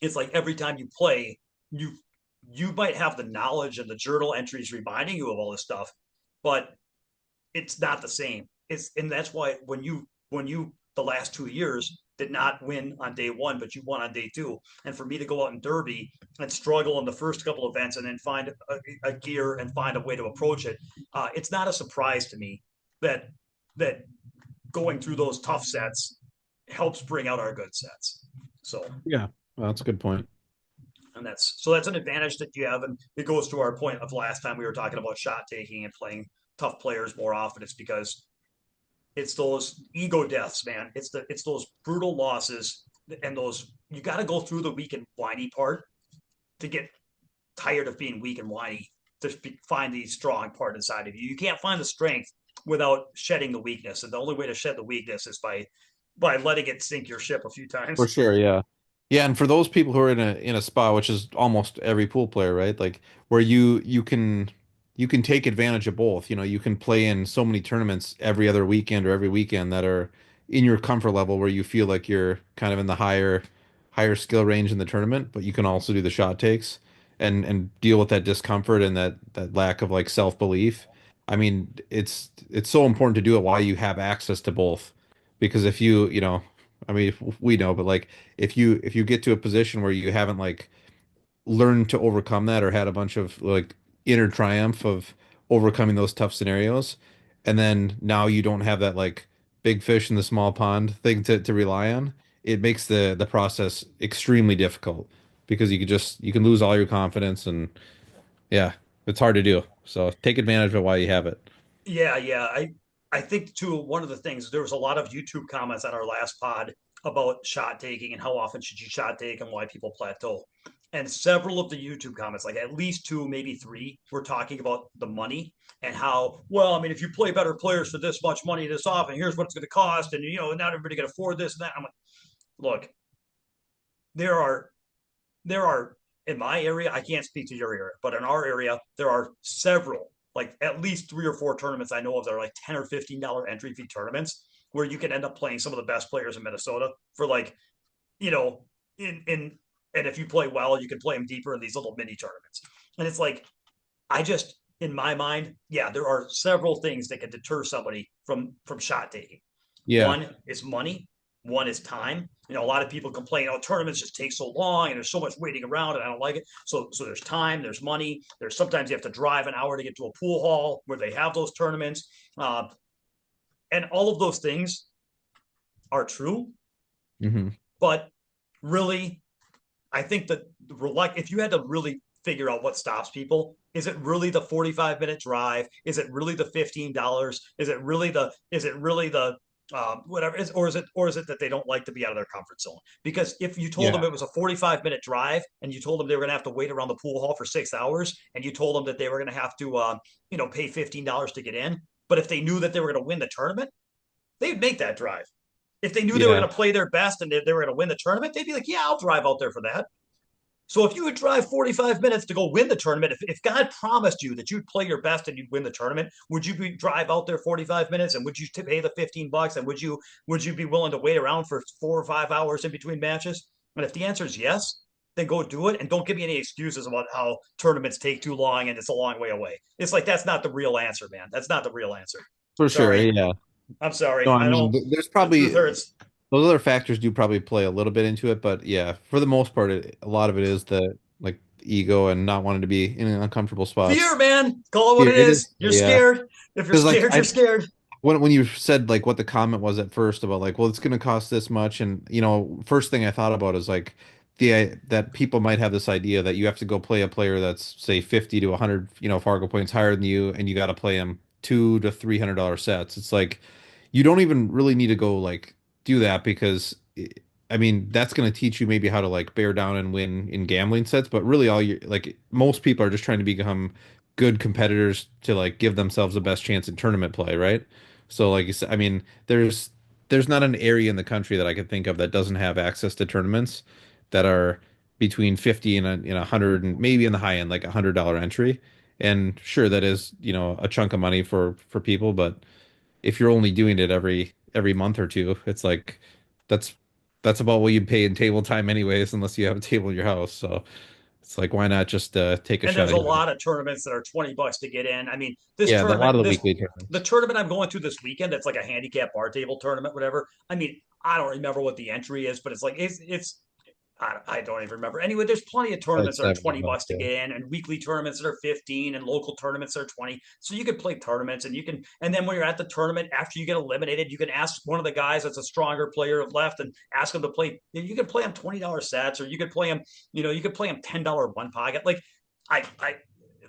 [SPEAKER 1] it's like every time you play, you you might have the knowledge and the journal entries reminding you of all this stuff, but it's not the same. And that's why when you the last 2 years did not win on day one, but you won on day two. And for me to go out in Derby and struggle in the first couple events and then find a gear and find a way to approach it, it's not a surprise to me that that going through those tough sets helps bring out our good sets. So
[SPEAKER 2] yeah. Well, that's a good point.
[SPEAKER 1] and that's an advantage that you have, and it goes to our point of last time we were talking about shot taking and playing tough players more often. It's because it's those ego deaths, man. It's those brutal losses, and those you got to go through the weak and whiny part to get tired of being weak and whiny, to find the strong part inside of you. You can't find the strength without shedding the weakness, and the only way to shed the weakness is by letting it sink your ship a few
[SPEAKER 2] For
[SPEAKER 1] times.
[SPEAKER 2] sure, yeah. Yeah, and for those people who are in a spot, which is almost every pool player, right? Like where you can take advantage of both. You can play in so many tournaments every other weekend or every weekend that are in your comfort level where you feel like you're kind of in the higher skill range in the tournament, but you can also do the shot takes and deal with that discomfort and that lack of like self-belief. I mean, it's so important to do it while you have access to both. Because if I mean, we know, but like if you get to a position where you haven't like learned to overcome that or had a bunch of like inner triumph of overcoming those tough scenarios, and then now you don't have that like big fish in the small pond thing to rely on, it makes the process extremely difficult because you can lose all your confidence and yeah, it's hard to do. So take advantage of it while you have it.
[SPEAKER 1] Yeah. I think too, one of the things, there was a lot of YouTube comments on our last pod about shot taking and how often should you shot take and why people plateau. And several of the YouTube comments, like at least two, maybe three, were talking about the money and how, well, I mean, if you play better players for this much money this often, here's what it's going to cost. And, not everybody can afford this and that. I'm like, look, there are there are in my area, I can't speak to your area, but in our area, there are several, like at least 3 or 4 tournaments I know of that are like $10 or $15 entry fee tournaments where you can end up playing some of the best players in Minnesota for like, you know, in and if you play well, you can play them deeper in these little mini tournaments. And it's like, I just in my mind, yeah, there are several things that can deter somebody from shot taking.
[SPEAKER 2] Yeah.
[SPEAKER 1] One is money. One is time. A lot of people complain, oh, tournaments just take so long and there's so much waiting around and I don't like it. So there's time, there's money. There's sometimes you have to drive an hour to get to a pool hall where they have those tournaments. And all of those things are true.
[SPEAKER 2] Hmm.
[SPEAKER 1] But really, I think that if you had to really figure out what stops people, is it really the 45-minute drive? Is it really the $15? Is it really the whatever is or is it that they don't like to be out of their comfort zone? Because if you told them
[SPEAKER 2] Yeah.
[SPEAKER 1] it was a 45-minute drive and you told them they were going to have to wait around the pool hall for 6 hours and you told them that they were going to have to pay $15 to get in, but if they knew that they were going to win the tournament, they'd make that drive. If they knew they were
[SPEAKER 2] Yeah.
[SPEAKER 1] going to play their best and they were going to win the tournament, they'd be like, yeah, I'll drive out there for that. So if you would drive 45 minutes to go win the tournament, if God promised you that you'd play your best and you'd win the tournament, would you drive out there 45 minutes and would you pay the $15 and would you be willing to wait around for 4 or 5 hours in between matches? And if the answer is yes, then go do it. And don't give me any excuses about how tournaments take too long and it's a long way away. It's like that's not the real answer, man. That's not the real answer.
[SPEAKER 2] For sure.
[SPEAKER 1] Sorry.
[SPEAKER 2] Yeah.
[SPEAKER 1] I'm
[SPEAKER 2] No,
[SPEAKER 1] sorry.
[SPEAKER 2] I
[SPEAKER 1] I
[SPEAKER 2] mean,
[SPEAKER 1] know
[SPEAKER 2] there's
[SPEAKER 1] the truth
[SPEAKER 2] probably
[SPEAKER 1] hurts.
[SPEAKER 2] those other factors do probably play a little bit into it, but yeah, for the most part, a lot of it is the like ego and not wanting to be in uncomfortable spots.
[SPEAKER 1] Fear, man. Call it what
[SPEAKER 2] Here
[SPEAKER 1] it
[SPEAKER 2] it is.
[SPEAKER 1] is. You're
[SPEAKER 2] Yeah.
[SPEAKER 1] scared. If you're
[SPEAKER 2] Because like
[SPEAKER 1] scared, you're
[SPEAKER 2] I
[SPEAKER 1] scared.
[SPEAKER 2] when you said like what the comment was at first about like, well, it's going to cost this much, and first thing I thought about is like that people might have this idea that you have to go play a player that's say 50 to 100, Fargo points higher than you, and you got to play him $200 to $300 sets. It's like you don't even really need to go like do that because I mean that's going to teach you maybe how to like bear down and win in gambling sets, but really all you like most people are just trying to become good competitors to like give themselves the best chance in tournament play, right? So like you said, I mean, there's not an area in the country that I could think of that doesn't have access to tournaments that are between 50 and 100 and maybe in the high end like $100 entry. And sure, that is, a chunk of money for people, but if you're only doing it every month or two, it's like that's that's about what you'd pay in table time anyways, unless you have a table in your house. So it's like why not just take a
[SPEAKER 1] And
[SPEAKER 2] shot
[SPEAKER 1] there's
[SPEAKER 2] at
[SPEAKER 1] a
[SPEAKER 2] giving
[SPEAKER 1] lot of tournaments that are $20 to get in. I mean, this
[SPEAKER 2] yeah, a lot
[SPEAKER 1] tournament,
[SPEAKER 2] of the
[SPEAKER 1] this
[SPEAKER 2] weekly
[SPEAKER 1] the
[SPEAKER 2] tournaments.
[SPEAKER 1] tournament I'm going to this weekend, it's like a handicap bar table tournament, whatever. I mean, I don't remember what the entry is, but it's like it's I don't even remember. Anyway, there's plenty of
[SPEAKER 2] Probably
[SPEAKER 1] tournaments that are
[SPEAKER 2] 70
[SPEAKER 1] 20
[SPEAKER 2] bucks,
[SPEAKER 1] bucks to
[SPEAKER 2] yeah.
[SPEAKER 1] get in, and weekly tournaments that are 15, and local tournaments that are 20. So you can play tournaments, and you can, and then when you're at the tournament, after you get eliminated, you can ask one of the guys that's a stronger player left and ask them to play. You can play them $20 sets, or you could play them, you could play them $10 one pocket. I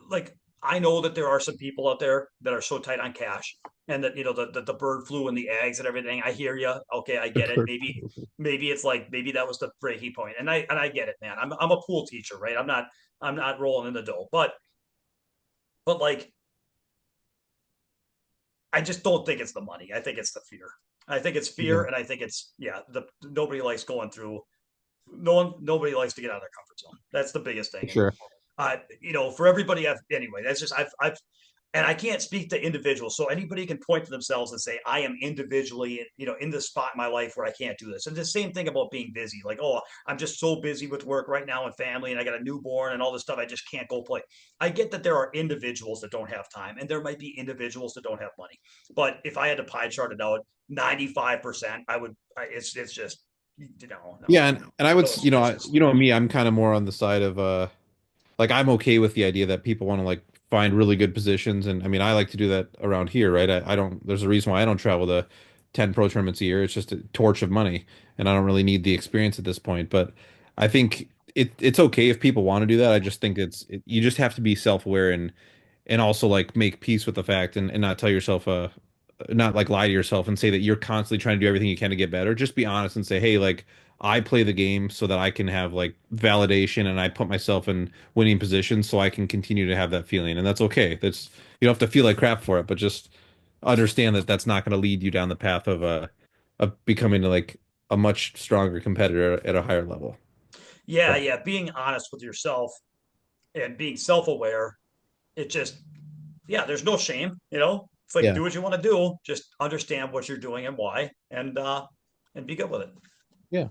[SPEAKER 1] like I know that there are some people out there that are so tight on cash, and that the bird flu and the eggs and everything. I hear you. Okay, I get it. Maybe it's like maybe that was the breaking point, and I get it, man. I'm a pool teacher, right? I'm not rolling in the dough, but like I just don't think it's the money. I think it's the fear. I think it's fear,
[SPEAKER 2] Yeah,
[SPEAKER 1] and I think it's yeah. The nobody likes going through. Nobody likes to get out of their comfort zone. That's the biggest
[SPEAKER 2] for
[SPEAKER 1] thing, and
[SPEAKER 2] sure.
[SPEAKER 1] for everybody. Anyway, that's just I've and I can't speak to individuals. So anybody can point to themselves and say, I am individually, in this spot in my life where I can't do this. And the same thing about being busy. Like, oh, I'm just so busy with work right now and family, and I got a newborn and all this stuff. I just can't go play. I get that there are individuals that don't have time, and there might be individuals that don't have money. But if I had to pie chart it out, 95%, I would. It's just, no,
[SPEAKER 2] Yeah, and I would,
[SPEAKER 1] it's just
[SPEAKER 2] me, I'm kind of more on the side of like I'm okay with the idea that people want to like find really good positions, and I mean I like to do that around here, right? I don't. There's a reason why I don't travel to 10 pro tournaments a year. It's just a torch of money, and I don't really need the experience at this point. But I think it's okay if people want to do that. I just think you just have to be self-aware and also like make peace with the fact and not tell yourself not like lie to yourself and say that you're constantly trying to do everything you can to get better. Just be honest and say, hey, like I play the game so that I can have like validation and I put myself in winning positions so I can continue to have that feeling. And that's okay. That's you don't have to feel like crap for it, but just understand that that's not going to lead you down the path of becoming like a much stronger competitor at a higher level.
[SPEAKER 1] yeah,
[SPEAKER 2] So,
[SPEAKER 1] yeah. Being honest with yourself and being self-aware, it just yeah, there's no shame, It's like
[SPEAKER 2] yeah,
[SPEAKER 1] do what you want to do, just understand what you're doing and why, and be good with it.
[SPEAKER 2] yeah,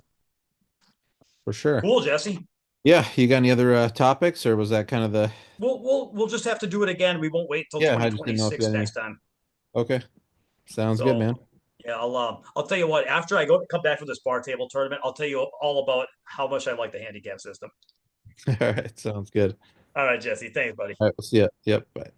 [SPEAKER 2] for sure.
[SPEAKER 1] Cool, Jesse.
[SPEAKER 2] Yeah, you got any other topics, or was that kind of the?
[SPEAKER 1] We'll just have to do it again. We won't wait till
[SPEAKER 2] Yeah, I just didn't know if you
[SPEAKER 1] 2026
[SPEAKER 2] had any.
[SPEAKER 1] next time.
[SPEAKER 2] Okay, sounds good,
[SPEAKER 1] So
[SPEAKER 2] man.
[SPEAKER 1] yeah, I'll tell you what, after I come back from this bar table tournament, I'll tell you all about how much I like the handicap system.
[SPEAKER 2] All right, sounds good.
[SPEAKER 1] All right, Jesse. Thanks, buddy.
[SPEAKER 2] All right, we'll see ya. Yep, bye.